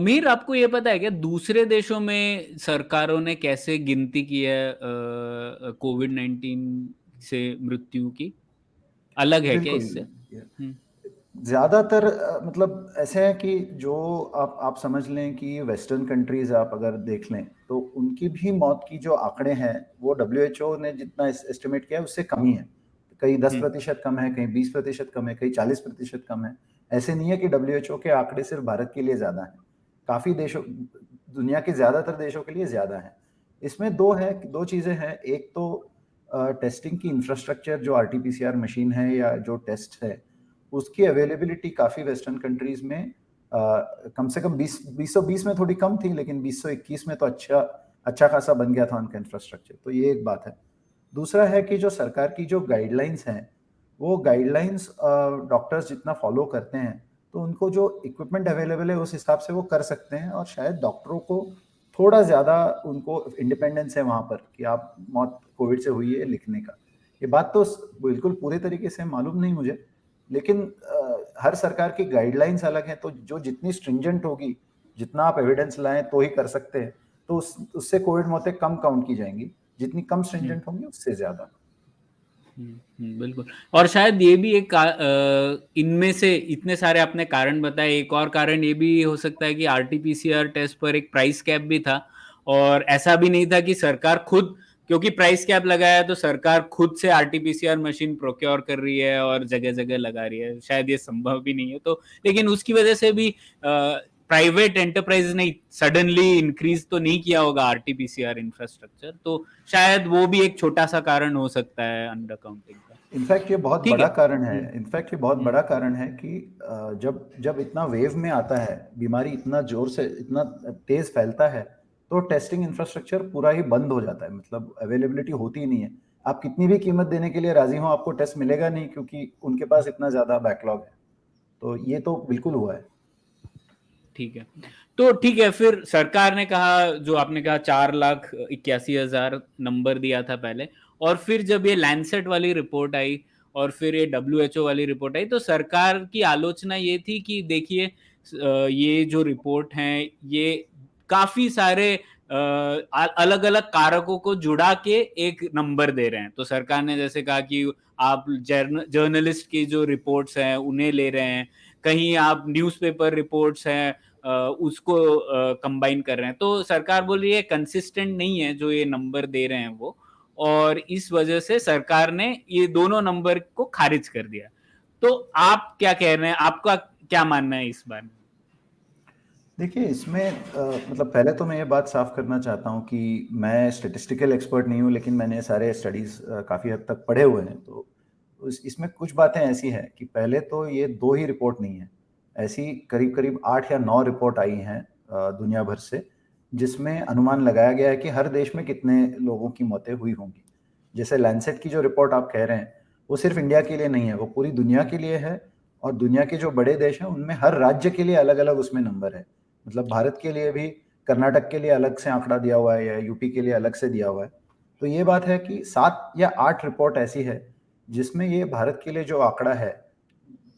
मीर, आपको ये पता है क्या दूसरे देशों में सरकारों ने कैसे गिनती की है कोविड-19 से मृत्यु की? अलग है क्या इससे? ज्यादातर मतलब ऐसे है कि जो आप समझ लें कि वेस्टर्न कंट्रीज आप अगर देख लें, तो उनकी भी मौत की जो आंकड़े हैं, वो WHO ने जितना एस्टिमेट किया है उससे कम ही है। कहीं 10% कम है, कहीं 20% कम है, कहीं 40% कम है। ऐसे नहीं है कि WHO के आंकड़े सिर्फ भारत के लिए ज्यादा हैं, काफी देशों, दुनिया के ज्यादातर देशों के लिए ज्यादा है। इसमें दो चीजें हैं। एक तो टेस्टिंग की इंफ्रास्ट्रक्चर, जो RT-PCR मशीन है या जो टेस्ट है, उसकी अवेलेबिलिटी काफी वेस्टर्न कंट्रीज में कम से कम 2020 में थोड़ी कम थी, लेकिन 2021 में तो अच्छा खासा बन गया था उनका इंफ्रास्ट्रक्चर। तो ये एक बात है। दूसरा है कि जो सरकार की जो गाइडलाइंस हैं, वो गाइडलाइंस डॉक्टर्स जितना फॉलो करते हैं, तो उनको जो इक्विपमेंट अवेलेबल है उस हिसाब से वो कर सकते हैं। और शायद डॉक्टरों को थोड़ा ज़्यादा उनको इंडिपेंडेंस है वहाँ पर कि आप मौत कोविड से हुई है लिखने का। ये बात तो बिल्कुल पूरे तरीके से मालूम नहीं मुझे, लेकिन हर सरकार की गाइडलाइंस अलग है। तो जो जितनी स्ट्रिंजेंट होगी, जितना आप एविडेंस लाएं तो ही कर सकते हैं, तो उससे कोविड मौतें कम काउंट की जाएंगी। जितनी कम स्ट्रिंजेंट होंगी उससे ज्यादा। बिल्कुल। और शायद ये भी एक इनमें से इतने सारे आपने कारण बताए, एक और कारण ये भी हो सकता है कि RT-PCR टेस्ट पर एक प्राइस कैप भी था, और ऐसा भी नहीं था कि सरकार खुद, क्योंकि प्राइस कैप लगाया तो सरकार खुद से RT-PCR मशीन प्रोक्योर कर रही है और जगह जगह लगा रही है, शायद ये संभव भी नहीं है। तो लेकिन उसकी वजह से भी प्राइवेट एंटरप्राइज ने सडनली इंक्रीज तो नहीं किया होगा RT-PCR इंफ्रास्ट्रक्चर, तो शायद वो भी एक छोटा सा कारण हो सकता है अंडर काउंटिंग का। इनफैक्ट ये बहुत बड़ा कारण है। इनफैक्ट ये बहुत बड़ा कारण है कि जब इतना वेव में आता है, बीमारी इतना जोर से, इतना तेज फैलता है, तो टेस्टिंग इंफ्रास्ट्रक्चर पूरा ही बंद हो जाता है। मतलब अवेलेबिलिटी होती ही नहीं है। आप कितनी भी कीमत देने के लिए राजी हो, आपको टेस्ट मिलेगा नहीं, क्योंकि उनके पास इतना ज्यादा बैकलॉग है। तो ये तो बिल्कुल हुआ है। ठीक है, तो ठीक है, फिर सरकार ने कहा, जो आपने कहा 4,81,000 नंबर दिया था पहले, और फिर जब ये लैंसेट वाली रिपोर्ट आई और फिर ये WHO वाली रिपोर्ट आई, तो सरकार की आलोचना ये थी कि देखिए ये जो रिपोर्ट हैं ये काफी सारे अलग अलग कारकों को जुड़ा के एक नंबर दे रहे हैं। तो सरकार ने जैसे कहा कि आप जर्नलिस्ट की जो रिपोर्ट्स हैं उन्हें ले रहे हैं, कहीं आप न्यूज़पेपर रिपोर्ट्स हैं उसको कंबाइन कर रहे हैं। तो सरकार बोल रही है कंसिस्टेंट नहीं है जो ये नंबर दे रहे हैं वो, और इस वजह से सरकार ने ये दोनों नंबर को खारिज कर दिया। तो आप क्या कह रहे हैं, आपका क्या मानना है इस बारे में? देखिए, इसमें मतलब पहले तो मैं ये बात साफ करना चाहता हूँ कि मैं स्टेटिस्टिकल एक्सपर्ट नहीं हूँ, लेकिन मैंने सारे स्टडीज़ काफ़ी हद तक पढ़े हुए हैं। तो इसमें कुछ बातें ऐसी हैं कि पहले तो ये 2 ही रिपोर्ट नहीं है, ऐसी करीब करीब 8 या 9 रिपोर्ट आई हैं दुनिया भर से, जिसमें अनुमान लगाया गया है कि हर देश में कितने लोगों की मौतें हुई होंगी। जैसे लैंसेट की जो रिपोर्ट आप कह रहे हैं, वो सिर्फ इंडिया के लिए नहीं है, वो पूरी दुनिया के लिए है। और दुनिया के जो बड़े देश हैं उनमें हर राज्य के लिए अलग अलग उसमें नंबर है। मतलब भारत के लिए भी कर्नाटक के लिए अलग से आंकड़ा दिया हुआ है, या यूपी के लिए अलग से दिया हुआ है। तो ये बात है कि 7 या 8 रिपोर्ट ऐसी है जिसमें ये भारत के लिए जो आंकड़ा है,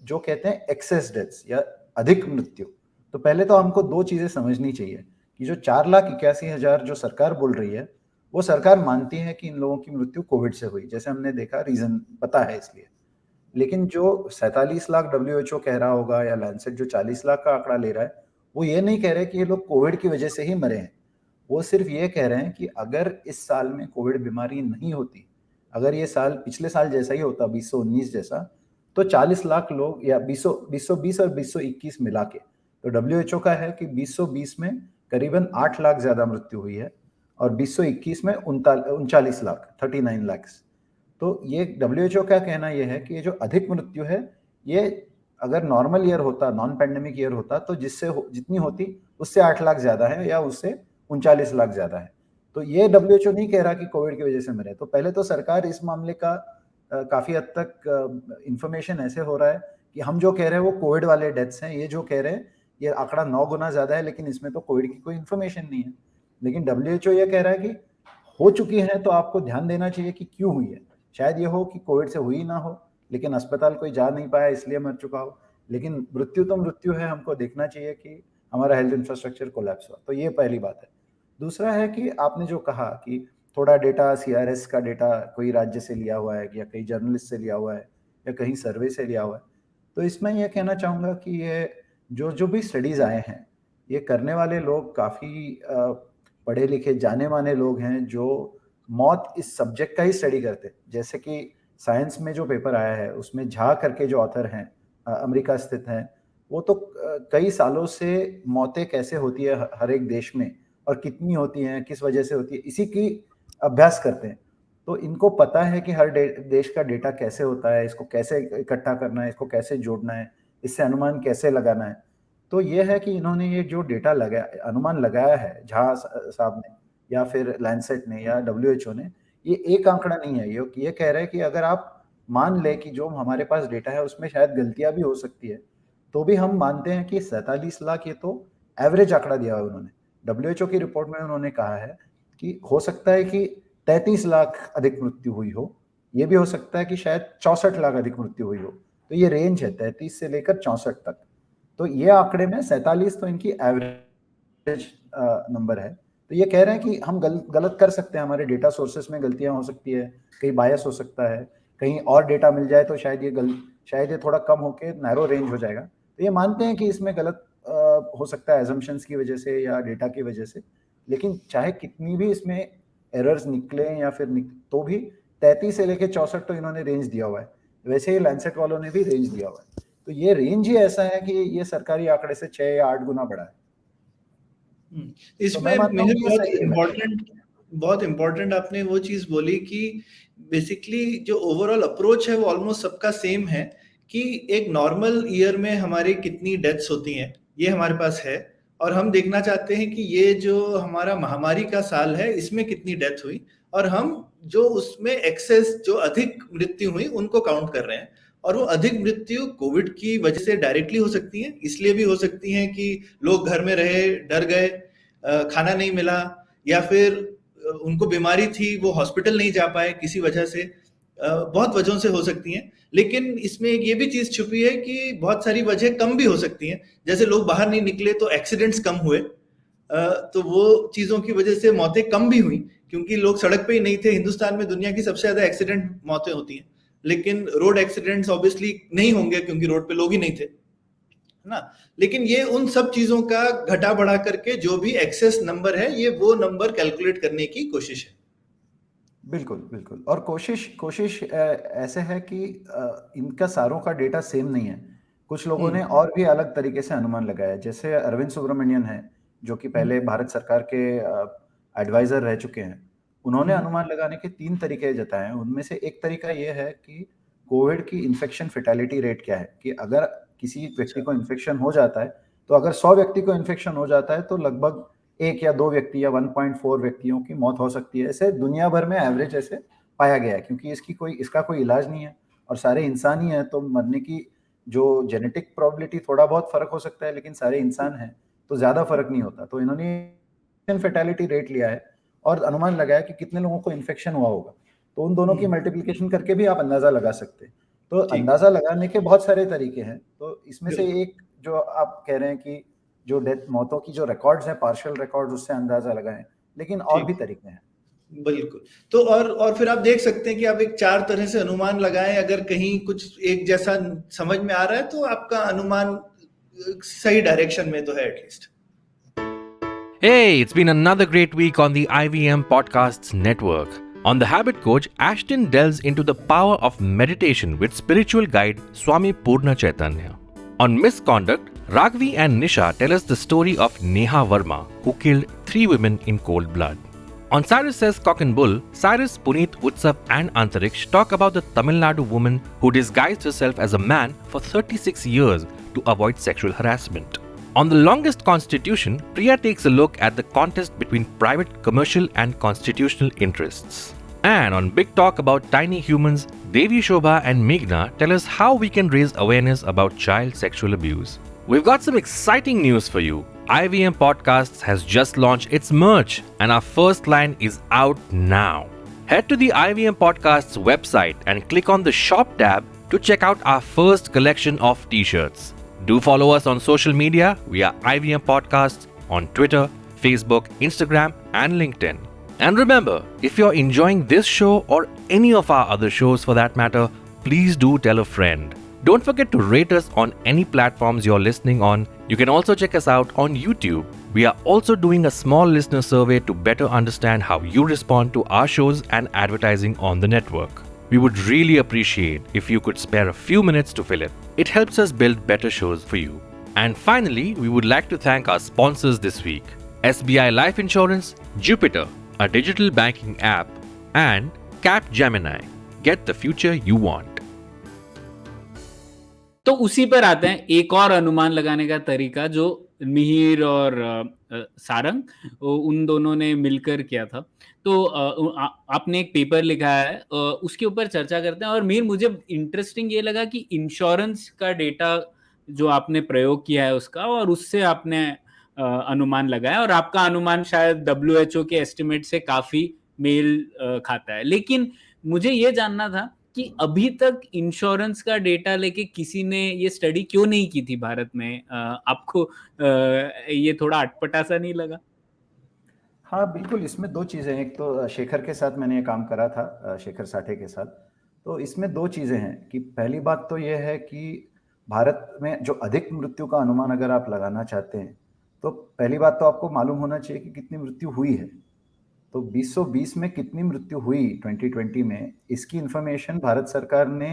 जो कहते हैं एक्सेस डेथ्स या अधिक मृत्यु। तो पहले तो हमको 2 चीजें समझनी चाहिए कि जो 4,81,000 जो सरकार बोल रही है, वो सरकार मानती है कि इन लोगों की मृत्यु कोविड से हुई, जैसे हमने देखा, रीजन पता है इसलिए। लेकिन जो 47 लाख WHO कह रहा होगा, या लैंसेट जो 40 लाख का आंकड़ा ले रहा है, वो ये नहीं कह रहे कि ये लोग कोविड की वजह से ही मरे हैं। वो सिर्फ ये कह रहे हैं कि अगर इस साल में कोविड बीमारी नहीं होती, अगर ये साल पिछले साल जैसा ही होता, 2019 जैसा, तो 40 लाख लोग, या 2020 और 2021 मिला के, तो WHO का है कि 2020 में करीबन 8 लाख ज्यादा मृत्यु हुई है, और 2021 में 39 लाख, 39 लाख। तो ये WHO का कहना ये है कि ये जो अधिक मृत्यु है, ये अगर नॉर्मल ईयर होता, नॉन पैंडेमिक ईयर होता, तो जितनी होती उससे 8 लाख ज्यादा है, या उससे 39 लाख ज्यादा है। तो ये WHO नहीं कह रहा कि कोविड की वजह से मरे। तो पहले तो सरकार इस मामले का काफी हद तक इंफॉर्मेशन ऐसे हो रहा है कि हम जो कह रहे हैं वो कोविड वाले डेथ्स हैं, ये जो कह रहे हैं ये आंकड़ा 9 गुना ज्यादा है, लेकिन इसमें तो कोविड की कोई इंफॉर्मेशन नहीं है। लेकिन WHO ये कह रहा है कि हो चुकी है तो आपको ध्यान देना चाहिए कि क्यों हुई है। शायद ये हो कि कोविड से हुई ना हो, लेकिन अस्पताल कोई जा नहीं पाया इसलिए मर चुका हो, लेकिन मृत्यु तो मृत्यु है। हमको देखना चाहिए कि हमारा हेल्थ इंफ्रास्ट्रक्चर कोलैप्स हुआ। तो ये पहली बात है। दूसरा है कि आपने जो कहा कि थोड़ा डेटा, CRS का डेटा कोई राज्य से लिया हुआ है, या कहीं जर्नलिस्ट से लिया हुआ है, या कहीं सर्वे से लिया हुआ है, तो इसमें यह कहना चाहूँगा कि ये जो भी स्टडीज़ आए हैं, ये करने वाले लोग काफ़ी पढ़े लिखे जाने माने लोग हैं, जो मौत इस सब्जेक्ट का ही स्टडी करते हैं। जैसे कि साइंस में जो पेपर आया है उसमें झा करके जो ऑथर हैं, अमेरिका स्थित हैं, वो तो कई सालों से मौतें कैसे होती है हर एक देश में और कितनी होती हैं, किस वजह से होती है, इसी की अभ्यास करते हैं। तो इनको पता है कि हर देश का डेटा कैसे होता है, इसको कैसे इकट्ठा करना है, इसको कैसे जोड़ना है, इससे अनुमान कैसे लगाना है। तो ये है कि इन्होंने ये जो डेटा अनुमान लगाया है झा साहब ने या फिर लैंसेट ने या WHO ने, ये एक आंकड़ा नहीं है। ये कह रहे हैं कि अगर आप मान लें कि जो हमारे पास डेटा है उसमें शायद गलतियां भी हो सकती है, तो भी हम मानते हैं कि 47 लाख ये तो एवरेज आंकड़ा दिया है उन्होंने। WHO की रिपोर्ट में उन्होंने कहा है कि हो सकता है कि 33 लाख अधिक मृत्यु हुई हो, ये भी हो सकता है कि शायद 64 लाख अधिक मृत्यु हुई हो। तो ये रेंज है 33 से लेकर 64 तक। तो ये आंकड़े में 47 तो इनकी एवरेज नंबर है। तो ये कह रहे हैं कि हम गलत कर सकते हैं, हमारे डेटा सोर्सेस में गलतियां हो सकती है, कहीं बायस हो सकता है, कहीं और डेटा मिल जाए तो शायद ये थोड़ा कम होके नैरो रेंज हो जाएगा। तो ये मानते हैं कि इसमें गलत हो सकता है एजम्पशंस की वजह से या डेटा की वजह से, लेकिन चाहे कितनी भी इसमें एरर्स निकले या फिर तो भी 33 से लेकर 64 तो इन्होंने रेंज दिया हुआ है। वैसे ही लैंसेट वालों ने भी रेंज दिया हुआ है। तो ये रेंज ही ऐसा है कि ये सरकारी आंकड़े से 6 या 8 गुना बड़ा है। इसमें बहुत इम्पोर्टेंट आपने वो चीज बोली कि बेसिकली जो ओवरऑल अप्रोच है वो ऑलमोस्ट सबका सेम है कि एक नॉर्मल ईयर में हमारी कितनी डेथ्स होती हैं ये हमारे पास है, और हम देखना चाहते हैं कि ये जो हमारा महामारी का साल है इसमें कितनी डेथ हुई, और हम जो उसमें एक्सेस जो अधिक मृत्यु हुई उनको काउंट कर रहे हैं। और वो अधिक मृत्यु कोविड की वजह से डायरेक्टली हो सकती है, इसलिए भी हो सकती है कि लोग घर में रहे, डर गए, खाना नहीं मिला, या फिर उनको बीमारी थी वो हॉस्पिटल नहीं जा पाए किसी वजह से, बहुत वजहों से हो सकती हैं। लेकिन इसमें ये भी चीज छुपी है कि बहुत सारी वजह कम भी हो सकती हैं, जैसे लोग बाहर नहीं निकले तो एक्सीडेंट्स कम हुए, तो वो चीजों की वजह से मौतें कम भी हुई क्योंकि लोग सड़क पे ही नहीं थे। हिंदुस्तान में दुनिया की सबसे ज्यादा एक्सीडेंट मौतें होती हैं, लेकिन रोड एक्सीडेंट्स ऑब्वियसली नहीं होंगे क्योंकि रोड पे लोग ही नहीं थे, है ना। लेकिन ये उन सब चीजों का घटा बढ़ा करके जो भी एक्सेस नंबर है ये वो नंबर कैलकुलेट करने की कोशिश है। बिल्कुल। और कोशिश ऐसे है कि इनका सारों का डेटा सेम नहीं है। कुछ लोगों ने और भी अलग तरीके से अनुमान लगाया, जैसे अरविंद सुब्रमण्यन है जो कि पहले भारत सरकार के एडवाइजर रह चुके हैं। उन्होंने अनुमान लगाने के 3 तरीके जताए हैं। उनमें से एक तरीका ये है कि कोविड की इन्फेक्शन फेटालिटी रेट क्या है, कि अगर किसी व्यक्ति को इन्फेक्शन हो जाता है तो अगर 100 व्यक्ति को इन्फेक्शन हो जाता है तो लगभग 1 या 2 व्यक्ति या 1.4 व्यक्तियों की मौत हो सकती है। ऐसे दुनिया भर में एवरेज ऐसे पाया गया है, क्योंकि इसका कोई इलाज नहीं है और सारे इंसान ही हैं, तो मरने की जो जेनेटिक प्रोबेबिलिटी थोड़ा बहुत फर्क हो सकता है, लेकिन सारे इंसान हैं तो ज्यादा फर्क नहीं होता। तो इन्होंने फेटालिटी रेट लिया है और अनुमान लगाया कि कितने लोगों को इन्फेक्शन हुआ होगा। तो उन दोनों की मल्टीप्लिकेशन करके भी आप अंदाजा लगा सकते हैं। तो अंदाजा लगाने के बहुत सारे तरीके हैं। तो इसमें से एक जो आप कह रहे हैं कि जो मौतों की जो रिकॉर्ड्स हैं, पार्शियल रिकॉर्ड्स, उससे अंदाजा लगाएं, लेकिन और भी तरीके हैं। बिल्कुल। तो और फिर आप देख सकते हैं कि आप एक 4 तरह से अनुमान लगाएं। अगर कहीं कुछ एक जैसा समझ में आ रहा है तो आपका अनुमान सही डायरेक्शन में तो है at least. Hey, it's been another great week on the IVM Podcasts Network. On The Habit Coach, Ashton delves into the power of meditation with spiritual guide Swami Purna Chaitanya. On Misconduct, Raghavi and Nisha tell us the story of Neha Verma, who killed 3 women in cold blood. On Cyrus Says Cock and Bull, Cyrus, Puneet, Utsav and Antariksh talk about the Tamil Nadu woman who disguised herself as a man for 36 years to avoid sexual harassment. On The Longest Constitution, Priya takes a look at the contest between private, commercial and constitutional interests. And on Big Talk about tiny humans, Devi Shobha and Meghna tell us how we can raise awareness about child sexual abuse. We've got some exciting news for you. IVM Podcasts has just launched its merch and our first line is out now. Head to the IVM Podcasts website and click on the shop tab to check out our first collection of t-shirts. Do follow us on social media. We are IVM Podcasts on Twitter, Facebook, Instagram and LinkedIn. And remember, if you're enjoying this show or any of our other shows for that matter, please do tell a friend. Don't forget to rate us on any platforms you're listening on. You can also check us out on YouTube. We are also doing a small listener survey to better understand how you respond to our shows and advertising on the network. We would really appreciate if you could spare a few minutes to fill it. It helps us build better shows for you. And finally, we would like to thank our sponsors this week: SBI Life Insurance, Jupiter, a digital banking app, and Capgemini. Get the future you want. तो उसी पर आते हैं एक और अनुमान लगाने का तरीका जो मिहिर और सारंग उन दोनों ने मिलकर किया था। तो आपने एक पेपर लिखा है, उसके ऊपर चर्चा करते हैं। और मिहिर, मुझे इंटरेस्टिंग ये लगा कि इंश्योरेंस का डेटा जो आपने प्रयोग किया है उसका, और उससे आपने अनुमान लगाया, और आपका अनुमान शायद WHO के एस्टिमेट से काफी मेल खाता है। लेकिन मुझे ये जानना था कि अभी तक इंश्योरेंस का डेटा लेके किसी ने ये स्टडी क्यों नहीं की थी भारत में? आपको ये थोड़ा अटपटा सा नहीं लगा? हाँ बिल्कुल, इसमें दो चीज़ें हैं। एक तो शेखर के साथ मैंने ये काम करा था, शेखर साठे के साथ। तो इसमें दो चीज़ें हैं कि पहली बात तो ये है कि भारत में जो अधिक मृत्यु का अनुमान अगर आप लगाना चाहते हैं, तो पहली बात तो आपको मालूम होना चाहिए कि कितनी मृत्यु हुई है। तो 2020 में कितनी मृत्यु हुई 2020 में, इसकी इन्फॉर्मेशन भारत सरकार ने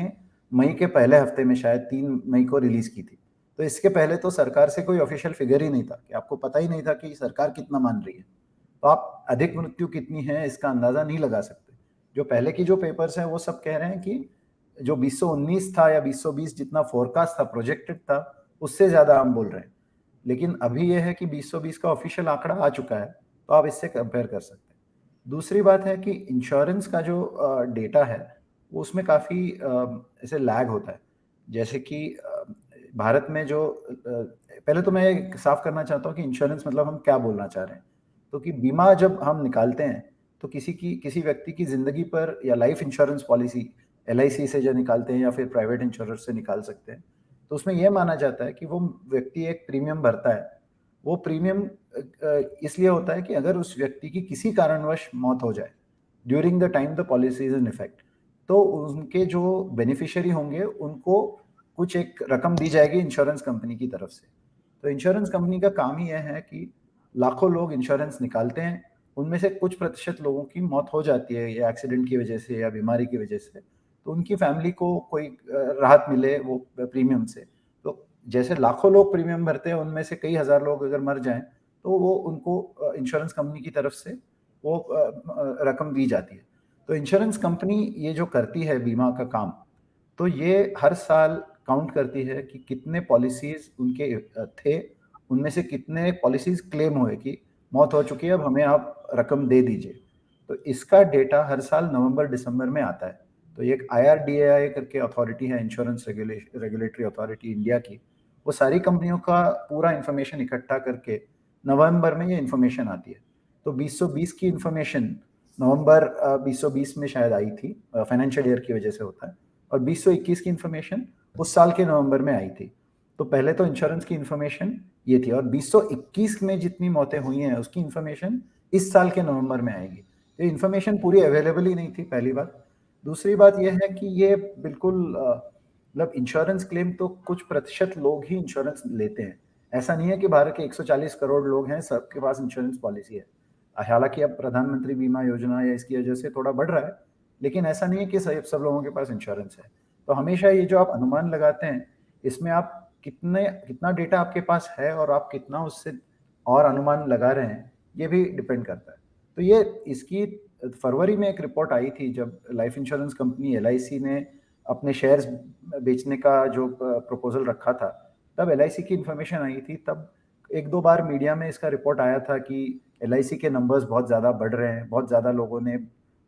मई के पहले हफ्ते में शायद 3 मई को रिलीज की थी। तो इसके पहले तो सरकार से कोई ऑफिशियल फिगर ही नहीं था, कि आपको पता ही नहीं था कि सरकार कितना मान रही है। तो आप अधिक मृत्यु कितनी है इसका अंदाजा नहीं लगा सकते। जो पहले की जो पेपर्स हैं वो सब कह रहे हैं कि जो 2019 था या 2020 जितना फोरकास्ट था, प्रोजेक्टेड था, उससे ज्यादा हम बोल रहे हैं। लेकिन अभी यह है कि 2020 का ऑफिशियल आंकड़ा आ चुका है, तो आप इससे कंपेयर कर सकते हैं। दूसरी बात है कि इंश्योरेंस का जो डेटा है वो उसमें काफ़ी ऐसे लैग होता है। जैसे कि भारत में जो पहले तो मैं साफ करना चाहता हूँ कि इंश्योरेंस मतलब हम क्या बोलना चाह रहे हैं। तो कि बीमा जब हम निकालते हैं तो किसी व्यक्ति की ज़िंदगी पर, या लाइफ इंश्योरेंस पॉलिसी LIC से जो निकालते हैं या फिर प्राइवेट इंश्योरेंस से निकाल सकते हैं, तो उसमें यह माना जाता है कि वो व्यक्ति एक प्रीमियम भरता है। वो प्रीमियम इसलिए होता है कि अगर उस व्यक्ति की किसी कारणवश मौत हो जाए during the time the policy is in effect, तो उनके जो बेनिफिशियरी होंगे उनको कुछ एक रकम दी जाएगी इंश्योरेंस कंपनी की तरफ से। तो इंश्योरेंस कंपनी का काम ही यह है कि लाखों लोग इंश्योरेंस निकालते हैं, उनमें से कुछ प्रतिशत लोगों की मौत हो जाती है या एक्सीडेंट की वजह से या बीमारी की वजह से, तो उनकी फैमिली को कोई राहत मिले वो प्रीमियम से। तो जैसे लाखों लोग प्रीमियम भरते हैं, उनमें से कई हजार लोग अगर मर जाएं तो वो उनको इंश्योरेंस कंपनी की तरफ से वो रकम दी जाती है। तो इंश्योरेंस कंपनी ये जो करती है बीमा का काम, तो ये हर साल काउंट करती है कि कितने पॉलिसीज उनके थे, उनमें से कितने पॉलिसीज क्लेम हुए कि मौत हो चुकी है, अब हमें आप रकम दे दीजिए। तो इसका डेटा हर साल नवंबर दिसंबर में आता है। तो ये एक IRDAI करके अथॉरिटी है, इंश्योरेंस रेगुलेटरी अथॉरिटी इंडिया की, वो सारी कंपनियों का पूरा इंफॉर्मेशन इकट्ठा करके नवंबर में ये इंफॉर्मेशन आती है। तो 2020 की इंफॉर्मेशन नवंबर 2020 में शायद आई थी, फाइनेंशियल ईयर की वजह से होता है, और 2021 की इंफॉर्मेशन उस साल के नवंबर में आई थी। तो पहले तो इंश्योरेंस की इंफॉर्मेशन ये थी, और 2021 में जितनी मौतें हुई हैं उसकी इंफॉर्मेशन इस साल के नवंबर में आएगी। तो इंफॉर्मेशन पूरी अवेलेबल ही नहीं थी, पहली बात। दूसरी बात यह है कि ये बिल्कुल मतलब इंश्योरेंस क्लेम तो कुछ प्रतिशत लोग ही इंश्योरेंस लेते हैं। ऐसा नहीं है कि भारत के 140 करोड़ लोग हैं सबके पास इंश्योरेंस पॉलिसी है। हालांकि अब प्रधानमंत्री बीमा योजना या इसकी वजह से थोड़ा बढ़ रहा है, लेकिन ऐसा नहीं है कि सब लोगों के पास इंश्योरेंस है। तो हमेशा ये जो आप अनुमान लगाते हैं, इसमें आप कितना डेटा आपके पास है और आप कितना उससे और अनुमान लगा रहे हैं, ये भी डिपेंड करता है। तो ये इसकी फरवरी में एक रिपोर्ट आई थी जब लाइफ इंश्योरेंस कंपनी LIC ने अपने शेयर्स बेचने का जो प्रपोजल रखा था, तब LIC की इंफॉर्मेशन आई थी। तब एक दो बार मीडिया में इसका रिपोर्ट आया था कि LIC के नंबर्स बहुत ज़्यादा बढ़ रहे हैं, बहुत ज़्यादा लोगों ने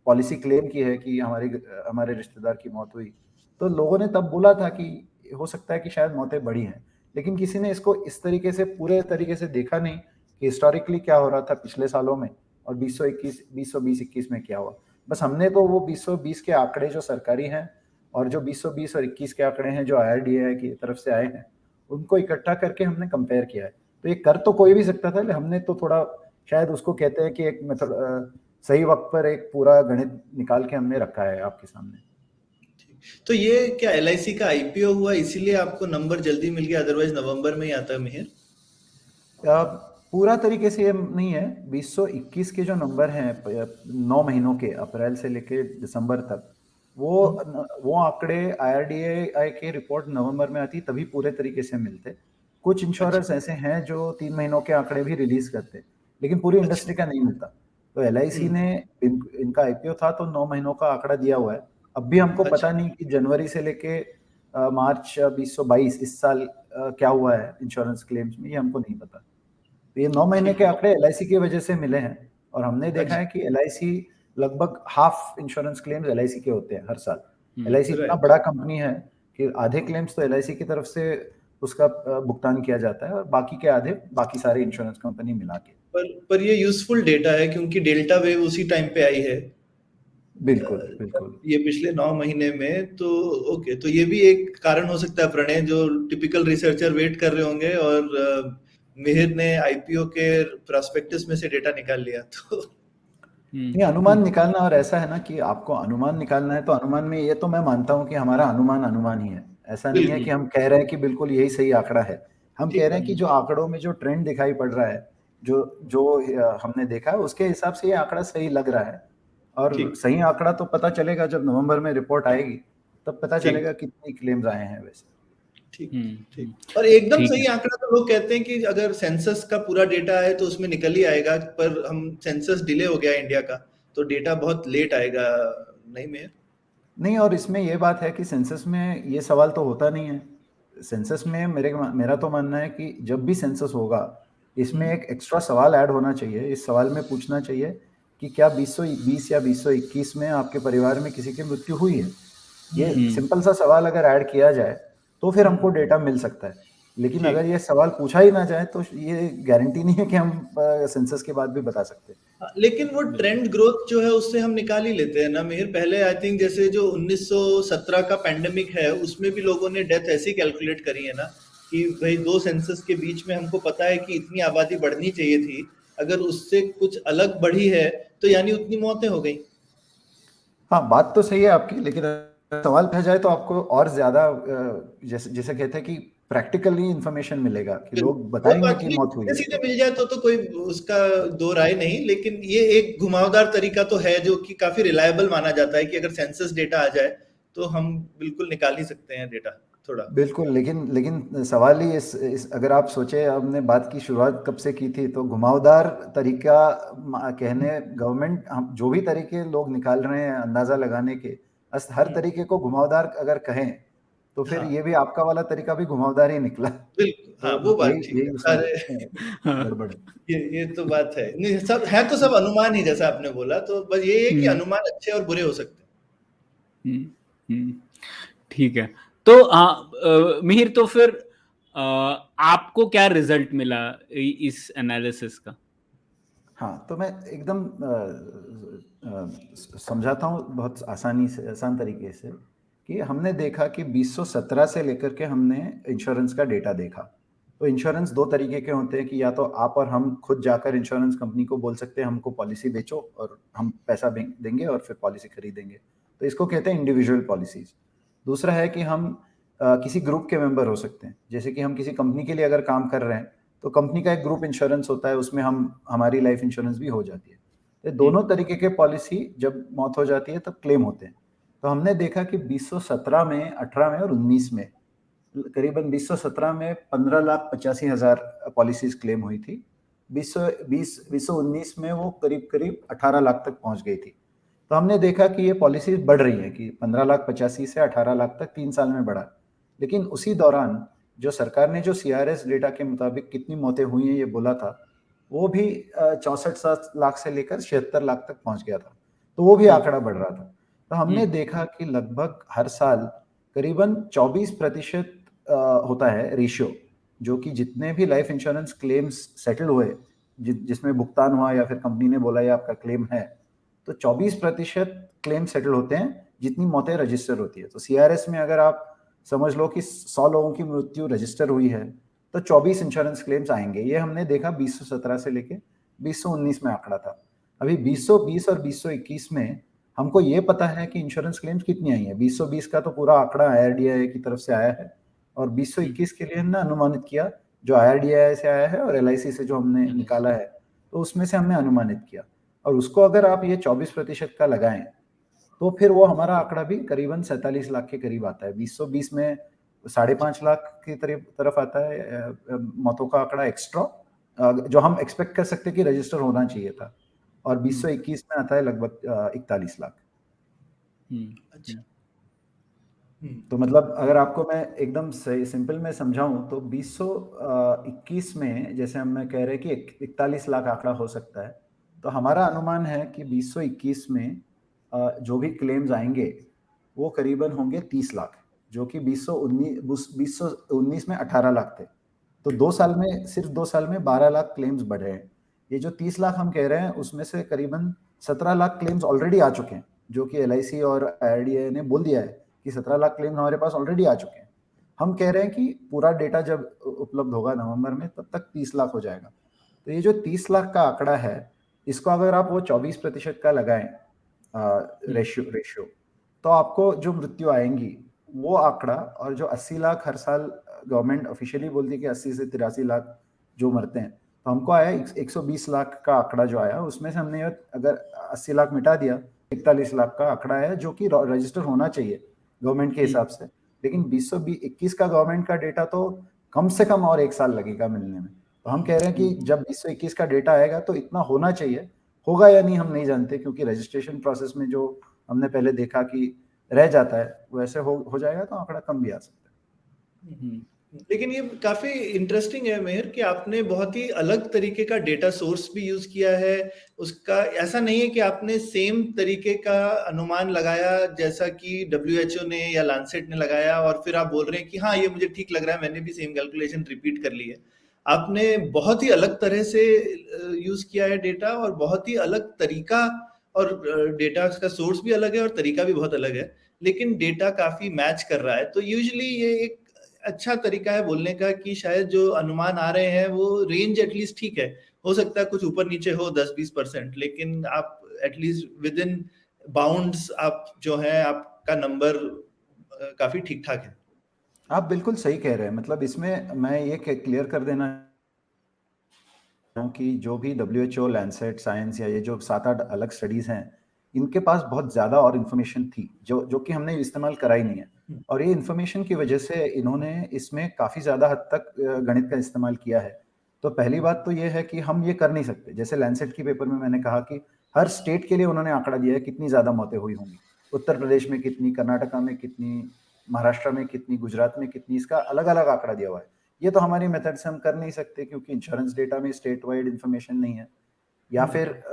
पॉलिसी क्लेम की है कि हमारे रिश्तेदार की मौत हुई। तो लोगों ने तब बोला था कि हो सकता है कि शायद मौतें बढ़ी हैं, लेकिन किसी ने इसको इस तरीके से पूरे तरीके से देखा नहीं कि हिस्टोरिकली क्या हो रहा था पिछले सालों में और 2020-21 में क्या हुआ। बस हमने तो वो 2020 के आंकड़े जो सरकारी हैं और जो 2020 और 21 के आंकड़े हैं जो IRDAI की तरफ से आए हैं, उनको इकट्ठा करके हमने कंपेयर किया है। तो ये कर तो कोई भी सकता था, लेकिन हमने तो थोड़ा शायद उसको कहते हैं कि एक मेथड, सही वक्त पर एक पूरा गणित निकाल के हमने रखा है आपके सामने। तो ये क्या LIC का IPO हुआ इसीलिए आपको नंबर जल्दी मिल गया, अदरवाइज नवंबर में ही आता मिहिर? पूरा तरीके से ये नहीं है। 2021 के जो नंबर हैं 9 महीनों के, अप्रैल से लेके दिसंबर तक, वो आंकड़े IRDAI के रिपोर्ट नवंबर में आती तभी पूरे तरीके से मिलते। कुछ इंश्योरेंस ऐसे हैं जो 3 महीनों के आंकड़े भी रिलीज करते, लेकिन पूरी इंडस्ट्री का नहीं मिलता। तो LIC ने इनका IPO था तो 9 महीनों का आंकड़ा दिया हुआ है। अब भी हमको पता नहीं कि जनवरी से लेके मार्च 2022 इस साल क्या हुआ है इंश्योरेंस क्लेम्स में, ये हमको नहीं पता। तो ये 9 महीने के आंकड़े LIC की वजह से मिले हैं, और हमने देखा है कि LIC लगभग हाफ इंश्योरेंस क्लेम्स LIC के होते हैं हर साल। LIC इतना बड़ा कंपनी है कि आधे क्लेम्स तो LIC की तरफ से उसका भुगतान किया जाता है, और बाकी के आधे बाकी सारे इंश्योरेंस कंपनी मिला के। पर ये यूजफुल डेटा है क्योंकि डेल्टा वेव उसी टाइम पे आई है। बिल्कुल बिल्कुल, ये पिछले 9 महीने में, तो ओके, तो ये भी एक कारण हो सकता है प्रणय, जो टिपिकल रिसर्चर वेट कर रहे होंगे और मिहिर ने IPO के प्रोस्पेक्टस में से डेटा निकाल लिया। तो ये अनुमान निकालना, और ऐसा है ना कि आपको अनुमान निकालना है तो अनुमान में ये तो मैं मानता हूँ कि हमारा अनुमान ही है। ऐसा नहीं है कि हम कह रहे हैं कि बिल्कुल यही सही आंकड़ा है। हम कह रहे हैं कि जो आंकड़ों में जो ट्रेंड दिखाई पड़ रहा है, जो हमने देखा है, उसके हिसाब से ये आंकड़ा सही लग रहा है। और सही आंकड़ा तो पता चलेगा जब नवंबर में रिपोर्ट आएगी, तब पता चलेगा कितनी क्लेम्स आए हैं वैसे। ठीक। और एकदम सही आंकड़ा तो लोग कहते हैं कि अगर सेंसस का पूरा डेटा है तो उसमें निकल ही आएगा, पर हम सेंसस डिले हो गया इंडिया का, तो डेटा बहुत लेट आएगा। नहीं में नहीं, और इसमें ये बात है कि सेंसस में ये सवाल तो होता नहीं है। सेंसस में मेरा तो मानना है कि जब भी सेंसस होगा, इसमें एक एक्स्ट्रा सवाल ऐड होना चाहिए। इस सवाल में पूछना चाहिए कि क्या 2020 या 2021 में आपके परिवार में किसी की मृत्यु हुई है। ये सिंपल सा सवाल अगर ऐड किया जाए तो फिर हमको डेटा मिल सकता है। लेकिन अगर ये सवाल पूछा ही ना जाए तो ये गारंटी नहीं है कि हम सेंसस के बाद भी बता सकते हैं। लेकिन वो ट्रेंड ग्रोथ जो है उससे हम निकाल ही लेते हैं ना मिहिर। पहले आई थिंक जैसे जो 1917 का पैंडेमिक है, उसमें भी लोगों ने डेथ ऐसी कैलकुलेट करी है ना कि भाई 2 सेंसस के बीच में हमको पता है कि इतनी आबादी बढ़नी चाहिए थी, अगर उससे कुछ अलग बढ़ी है तो यानी उतनी मौतें हो गई। हाँ, बात तो सही है आपकी, लेकिन सवाल पूछा जाए तो आपको और ज्यादा जैसे कहते हैं कि प्रैक्टिकली इंफॉर्मेशन मिलेगा कि लोग बताएंगे कि मौत हुई है। सीधे मिल जाए तो कोई उसका दो राय नहीं, लेकिन ये एक घुमावदार तरीका तो है जो कि काफी रिलायबल माना जाता है कि अगर सेंसस डेटा आ जाए तो हम बिल्कुल निकाल ही सकते हैं डेटा थोड़ा। बिल्कुल, लेकिन सवाल ही इस अगर आप सोचे, हमने बात की शुरुआत कब से की थी, तो घुमावदार तरीका कहने, गवर्नमेंट हम जो भी तरीके लोग निकाल रहे हैं अंदाजा लगाने के, हर तरीके को घुमावदार अगर कहें तो फिर ये भी आपका वाला तरीका भी घुमावदार ही निकला। बिल्कुल, हाँ, वो बात ठीक है। गड़बड़ ये तो बात है। नहीं, सब है तो सब अनुमान ही, जैसा आपने बोला, तो बस ये है कि अनुमान अच्छे और बुरे हो सकते हैं। ठीक है। तो मिहिर, तो फिर आपको क्या रिजल्ट मिला इस एनालिसिस का? हाँ, तो मैं एकदम समझाता हूँ बहुत आसान तरीके से कि हमने देखा कि 2017 से लेकर के हमने इंश्योरेंस का डेटा देखा। तो इंश्योरेंस 2 तरीके के होते हैं कि या तो आप और हम खुद जाकर इंश्योरेंस कंपनी को बोल सकते हैं हमको पॉलिसी बेचो और हम पैसा देंगे और फिर पॉलिसी खरीदेंगे, तो इसको कहते हैं इंडिविजुअल पॉलिसीज। दूसरा है कि हम किसी ग्रुप के मेंबर हो सकते हैं, जैसे कि हम किसी कंपनी के लिए अगर काम कर रहे हैं तो कंपनी का एक ग्रुप इंश्योरेंस होता है, उसमें हमारी लाइफ इंश्योरेंस भी हो जाती है। तो दोनों तरीके के पॉलिसी जब मौत हो जाती है तब क्लेम होते हैं। तो हमने देखा कि 2017 में, 18 में और 19 में करीबन 2017 में 15,85,000 पॉलिसीज क्लेम हुई थी। 2019 में वो करीब 18 लाख तक पहुंच गई थी। तो हमने देखा कि ये पॉलिसीज बढ़ रही है कि 15,85,000 से 18 लाख तक 3 साल में बढ़ा। लेकिन उसी दौरान जो सरकार ने जो CRS डेटा के मुताबिक कितनी मौतें हुई हैं ये बोला था, वो भी 64 लाख से लेकर 76 लाख तक पहुंच गया था। तो वो भी आंकड़ा बढ़ रहा था। तो हमने देखा कि लगभग हर साल करीबन 24% होता है रेशियो, जो कि जितने भी लाइफ इंश्योरेंस क्लेम्स सेटल हुए, जिसमें भुगतान हुआ या फिर कंपनी ने बोला ये आपका क्लेम है, तो 24% क्लेम सेटल होते हैं जितनी मौतें रजिस्टर होती है। तो CRS में अगर आप समझ लो कि 100 लोगों की मृत्यु रजिस्टर हुई है तो 24 इंश्योरेंस क्लेम्स आएंगे। ये हमने देखा 2017 से लेके 2019 में आंकड़ा था। अभी 2020 और 2021 में हमको ये पता है कि इंश्योरेंस क्लेम्स कितनी आई है। 2020 का तो पूरा आंकड़ा IRDAI की तरफ से आया है, और 2021 के लिए हमने अनुमानित किया जो IRDAI से आया है और LIC से जो हमने निकाला है, तो उसमें से हमने अनुमानित किया। और उसको अगर आप ये 24% का लगाएं तो फिर वो हमारा आंकड़ा भी करीबन 47 लाख के करीब आता है। 2020 में 5.5 लाख की तरफ आता है मौतों का आंकड़ा एक्स्ट्रा, जो हम एक्सपेक्ट कर सकते कि रजिस्टर होना चाहिए था, और 2021 में आता है लगभग 41 लाख। अच्छा। तो मतलब अगर आपको मैं एकदम सही सिंपल में समझाऊं तो 2021 में जैसे हम मैं कह रहे हैं कि 41 लाख आंकड़ा हो सकता है, तो हमारा अनुमान है कि 2021 में जो भी क्लेम्स आएंगे वो करीबन होंगे 30 लाख, जो कि 2019 में 18 लाख थे। तो 2 साल में, सिर्फ 2 साल में 12 लाख क्लेम्स बढ़े हैं। ये जो 30 लाख हम कह रहे हैं उसमें से करीबन 17 लाख क्लेम्स ऑलरेडी आ चुके हैं, जो कि LIC और IRDAI ने बोल दिया है कि 17 लाख क्लेम्स हमारे पास ऑलरेडी आ चुके हैं। हम कह रहे हैं कि पूरा डेटा जब उपलब्ध होगा नवंबर में, तब तक 30 लाख हो जाएगा। तो ये जो 30 लाख का आंकड़ा है, इसको अगर आप वो 24% का लगाएं रेशियो, तो आपको जो मृत्यु आएंगी वो आंकड़ा, और जो 80 लाख हर साल गवर्नमेंट ऑफिशियली बोलती है कि 80 से 83 लाख जो मरते हैं, तो हमको आया 120 लाख का आंकड़ा जो आया, उसमें से हमने अगर 80 लाख मिटा दिया, 41 लाख का आंकड़ा है जो कि रजिस्टर होना चाहिए गवर्नमेंट के हिसाब से। लेकिन 2021 का गवर्नमेंट का डेटा तो कम से कम और 1 साल लगेगा मिलने में। तो हम कह रहे हैं कि जब 2021 का डेटा आएगा तो इतना होना चाहिए, होगा या नहीं हम नहीं जानते, क्योंकि रजिस्ट्रेशन प्रोसेस में जो हमने पहले देखा कि रह जाता है, वैसे हो जाएगा तो आंकड़ा कम भी आ सकता है। लेकिन ये काफी इंटरेस्टिंग है मेहर कि आपने बहुत ही अलग तरीके का डेटा सोर्स भी यूज किया है। उसका ऐसा नहीं है कि आपने सेम तरीके का अनुमान लगाया जैसा कि WHO ने या लांसेट ने लगाया और फिर आप बोल रहे हैं कि हाँ ये मुझे ठीक लग रहा है, मैंने भी सेम कैलकुलेशन रिपीट कर ली है। आपने बहुत ही अलग तरह से यूज किया है डेटा, और बहुत ही अलग तरीका, और डेटा का सोर्स भी अलग है और तरीका भी बहुत अलग है, लेकिन डेटा काफी मैच कर रहा है। तो यूजुअली ये एक अच्छा तरीका है बोलने का कि शायद जो अनुमान आ रहे हैं वो रेंज एटलीस्ट ठीक है। हो सकता है कुछ ऊपर नीचे हो 10-20%, लेकिन आप एटलीस्ट विद इन बाउंड्स आप जो है आपका नंबर काफी ठीक ठाक है। आप बिल्कुल सही कह रहे हैं। मतलब इसमें मैं ये क्लियर कर देना कि जो भी WHO, लैंसेट, साइंस या ये जो 7-8 अलग स्टडीज हैं, इनके पास बहुत ज़्यादा और इन्फॉर्मेशन थी जो कि हमने इस्तेमाल करा ही नहीं है। और ये इन्फॉर्मेशन की वजह से इन्होंने इसमें काफ़ी ज़्यादा हद तक गणित का इस्तेमाल किया है। तो पहली बात तो ये है कि हम ये कर नहीं सकते। जैसे लैंसेट की पेपर में मैंने कहा कि हर स्टेट के लिए उन्होंने आंकड़ा दिया है कितनी ज़्यादा मौतें हुई होंगी। उत्तर प्रदेश में कितनी, कर्नाटका में कितनी, महाराष्ट्र में कितनी, गुजरात में कितनी, इसका अलग अलग आंकड़ा दिया हुआ है। ये तो हमारी मेथड से हम कर नहीं सकते, क्योंकि इंश्योरेंस डेटा में स्टेट वाइड इन्फॉर्मेशन नहीं है। या फिर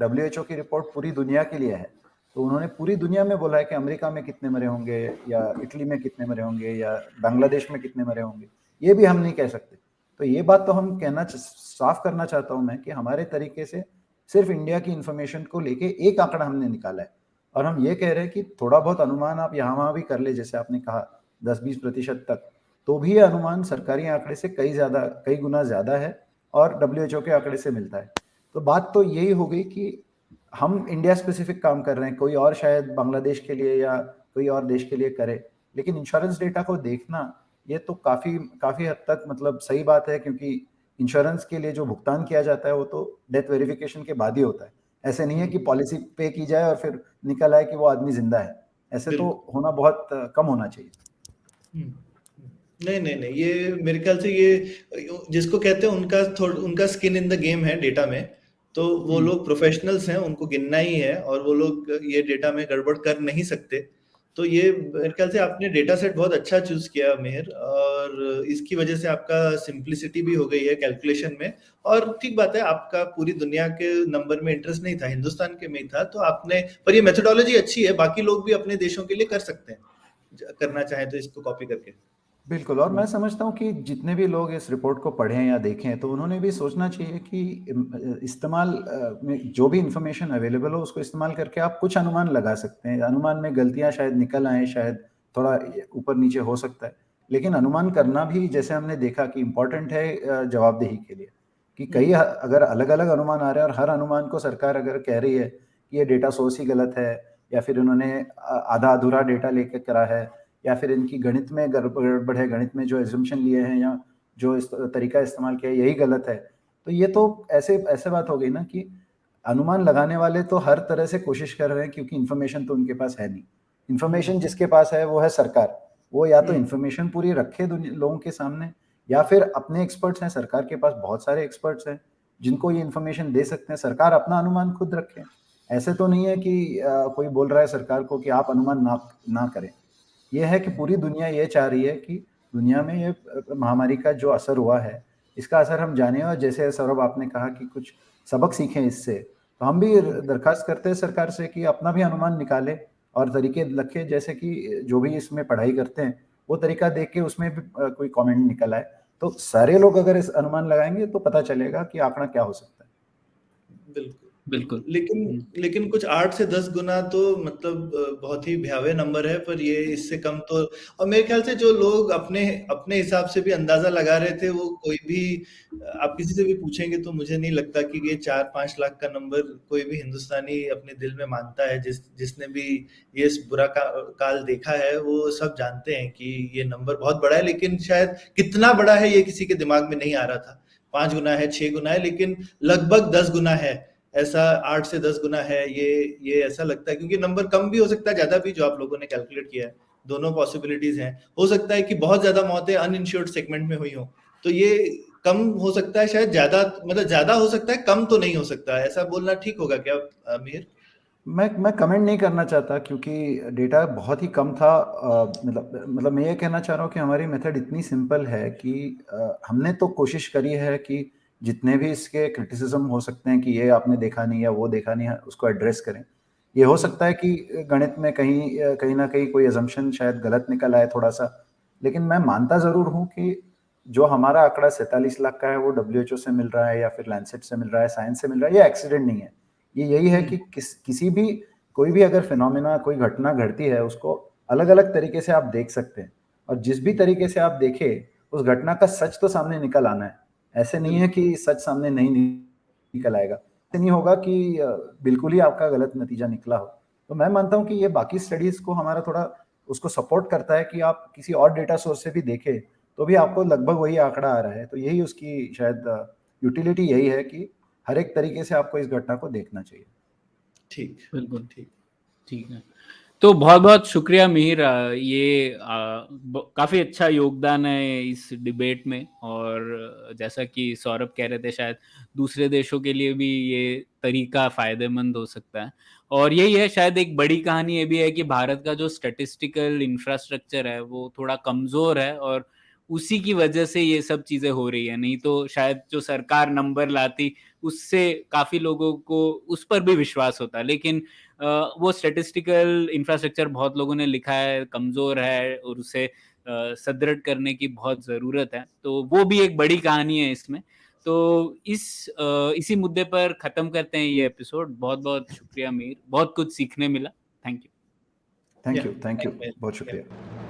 WHO की रिपोर्ट पूरी दुनिया के लिए है, तो उन्होंने पूरी दुनिया में बोला है कि अमेरिका में कितने मरे होंगे, या इटली में कितने मरे होंगे, या बांग्लादेश में कितने मरे होंगे, ये भी हम नहीं कह सकते। तो ये बात तो हम साफ करना चाहता हूं मैं कि हमारे तरीके से सिर्फ इंडिया की इन्फॉर्मेशन को लेके एक आंकड़ा हमने निकाला है, और हम ये कह रहे हैं कि थोड़ा बहुत अनुमान आप यहाँ वहाँ भी कर ले, जैसे आपने कहा 10-20% तक, तो भी ये अनुमान सरकारी आंकड़े से कई गुना ज्यादा है और WHO के आंकड़े से मिलता है। तो बात तो यही हो गई कि हम इंडिया स्पेसिफिक काम कर रहे हैं, कोई और शायद बांग्लादेश के लिए या कोई और देश के लिए करे, लेकिन इंश्योरेंस डेटा को देखना ये तो काफी हद तक मतलब सही बात है, क्योंकि इंश्योरेंस के लिए जो भुगतान किया जाता है वो तो डेथ वेरिफिकेशन के बाद ही होता है। ऐसे नहीं है कि पॉलिसी पे की जाए और फिर निकल आए कि वो आदमी जिंदा है। ऐसे तो होना बहुत कम होना चाहिए। नहीं, ये मेरे ख्याल से ये जिसको कहते हैं उनका स्किन इन द गेम है डेटा में। तो वो लोग प्रोफेशनल्स हैं, उनको गिनना ही है, और वो लोग ये डेटा में गड़बड़ कर नहीं सकते। तो ये मेरे ख्याल से आपने डेटा सेट बहुत अच्छा चूज किया मेहर, और इसकी वजह से आपका सिंप्लिसिटी भी हो गई है कैलकुलेशन में। और ठीक बात है, आपका पूरी दुनिया के नंबर में इंटरेस्ट नहीं था, हिंदुस्तान के में ही था, तो आपने, पर ये मेथोडोलॉजी अच्छी है, बाकी लोग भी अपने देशों के लिए कर सकते हैं, करना चाहें तो इसको कॉपी करके। बिल्कुल, और मैं समझता हूँ कि जितने भी लोग इस रिपोर्ट को पढ़ें या देखें, तो उन्होंने भी सोचना चाहिए कि इस्तेमाल में जो भी इंफॉर्मेशन अवेलेबल हो उसको इस्तेमाल करके आप कुछ अनुमान लगा सकते हैं। अनुमान में गलतियां शायद निकल आए, शायद थोड़ा ऊपर नीचे हो सकता है, लेकिन अनुमान करना भी, जैसे हमने देखा कि इम्पोर्टेंट है जवाबदेही के लिए, कि कई अगर अलग अलग अनुमान आ रहे हैं और हर अनुमान को सरकार अगर कह रही है कि ये डेटा सोर्स ही गलत है, या फिर उन्होंने आधा अधूरा डेटा लेकर करा है, या फिर इनकी गणित में गड़बड़ है, गणित में जो एजम्पशन लिए हैं या जो इस तरीका इस्तेमाल किया है यही गलत है, तो ये तो ऐसे बात हो गई ना कि अनुमान लगाने वाले तो हर तरह से कोशिश कर रहे हैं, क्योंकि इन्फॉर्मेशन तो उनके पास है नहीं। इन्फॉर्मेशन जिसके पास है वो है सरकार। वो या तो इन्फॉर्मेशन पूरी रखे लोगों के सामने, या फिर अपने एक्सपर्ट्स हैं, सरकार के पास बहुत सारे एक्सपर्ट्स हैं जिनको ये इन्फॉर्मेशन दे सकते हैं। सरकार अपना अनुमान खुद रखे। ऐसे तो नहीं है कि कोई बोल रहा है सरकार को कि आप अनुमान ना करें। ये है कि पूरी दुनिया ये चाह रही है कि दुनिया में ये महामारी का जो असर हुआ है, इसका असर हम जाने, और जैसे सौरभ आपने कहा कि कुछ सबक सीखें इससे, तो हम भी दरखास्त करते हैं सरकार से कि अपना भी अनुमान निकाले और तरीके रखे, जैसे कि जो भी इसमें पढ़ाई करते हैं वो तरीका देख के उसमें भी कोई कमेंट निकल आए, तो सारे लोग अगर इस अनुमान लगाएंगे तो पता चलेगा कि आंकड़ा क्या हो सकता है। बिल्कुल बिल्कुल। लेकिन कुछ 8 से 10 गुना तो मतलब बहुत ही भयावह नंबर है, पर ये इससे कम तो, और मेरे ख्याल से जो लोग अपने हिसाब से भी अंदाजा लगा रहे थे, वो कोई भी, आप किसी से भी पूछेंगे तो मुझे नहीं लगता कि ये 4-5 लाख का नंबर कोई भी हिंदुस्तानी अपने दिल में मानता है। जिसने भी ये बुरा काल देखा है वो सब जानते हैं कि ये नंबर बहुत बड़ा है, लेकिन शायद कितना बड़ा है ये किसी के दिमाग में नहीं आ रहा था। 5 गुना है, 6 गुना है, लेकिन लगभग 10 गुना है, ऐसा 8 से 10 गुना है। ये ऐसा लगता है, क्योंकि नंबर कम भी हो सकता है, ज्यादा भी, जो आप लोगों ने कैलकुलेट किया है। दोनों पॉसिबिलिटीज हैं। हो सकता है कि बहुत ज्यादा मौतें अनइंश्योर्ड सेगमेंट में हुई हो, तो ये कम हो सकता है, शायद ज्यादा, मतलब ज्यादा हो सकता है, कम तो नहीं हो सकता। ऐसा बोलना ठीक होगा क्या मिहिर? मैं कमेंट नहीं करना चाहता, क्योंकि डेटा बहुत ही कम था। मतलब मैं ये कहना चाह रहा हूँ कि हमारी मेथड इतनी सिंपल है कि हमने तो कोशिश करी है कि जितने भी इसके क्रिटिसिज्म हो सकते हैं कि ये आपने देखा नहीं या वो देखा नहीं है, उसको एड्रेस करें। ये हो सकता है कि गणित में कहीं ना कहीं कोई अजम्पशन शायद गलत निकल आए थोड़ा सा, लेकिन मैं मानता ज़रूर हूँ कि जो हमारा आंकड़ा 47 लाख का है वो WHO से मिल रहा है या फिर लैंसेट से मिल रहा है, साइंस से मिल रहा है, ये एक्सीडेंट नहीं है। ये यही है कि किसी भी, कोई भी अगर फिनोमिना, कोई घटना घटती है, उसको अलग अलग तरीके से आप देख सकते हैं, और जिस भी तरीके से आप देखें, उस घटना का सच तो सामने निकल आना है। ऐसे नहीं है कि सच सामने नहीं निकल आएगा। ऐसे नहीं होगा कि बिल्कुल ही आपका गलत नतीजा निकला हो। तो मैं मानता हूँ कि ये बाकी स्टडीज को हमारा थोड़ा उसको सपोर्ट करता है कि आप किसी और डेटा सोर्स से भी देखें तो भी आपको लगभग वही आंकड़ा आ रहा है। तो यही उसकी शायद यूटिलिटी यही है कि हर एक तरीके से आपको इस घटना को देखना चाहिए। ठीक, बिल्कुल ठीक है। तो बहुत बहुत शुक्रिया मिहिर, ये काफी अच्छा योगदान है इस डिबेट में, और जैसा कि सौरभ कह रहे थे, शायद दूसरे देशों के लिए भी ये तरीका फायदेमंद हो सकता है। और यही है, शायद एक बड़ी कहानी ये भी है कि भारत का जो स्टैटिस्टिकल इंफ्रास्ट्रक्चर है वो थोड़ा कमजोर है, और उसी की वजह से ये सब चीजें हो रही है। नहीं तो शायद जो सरकार नंबर लाती उससे काफी लोगों को उस पर भी विश्वास होता, लेकिन वो स्टैटिस्टिकल इंफ्रास्ट्रक्चर बहुत लोगों ने लिखा है कमजोर है, और उसे सुदृढ़ करने की बहुत जरूरत है। तो वो भी एक बड़ी कहानी है इसमें। तो इसी मुद्दे पर खत्म करते हैं ये एपिसोड। बहुत बहुत शुक्रिया मिहिर, बहुत कुछ सीखने मिला। Thank you. थैंक यू बहुत शुक्रिया।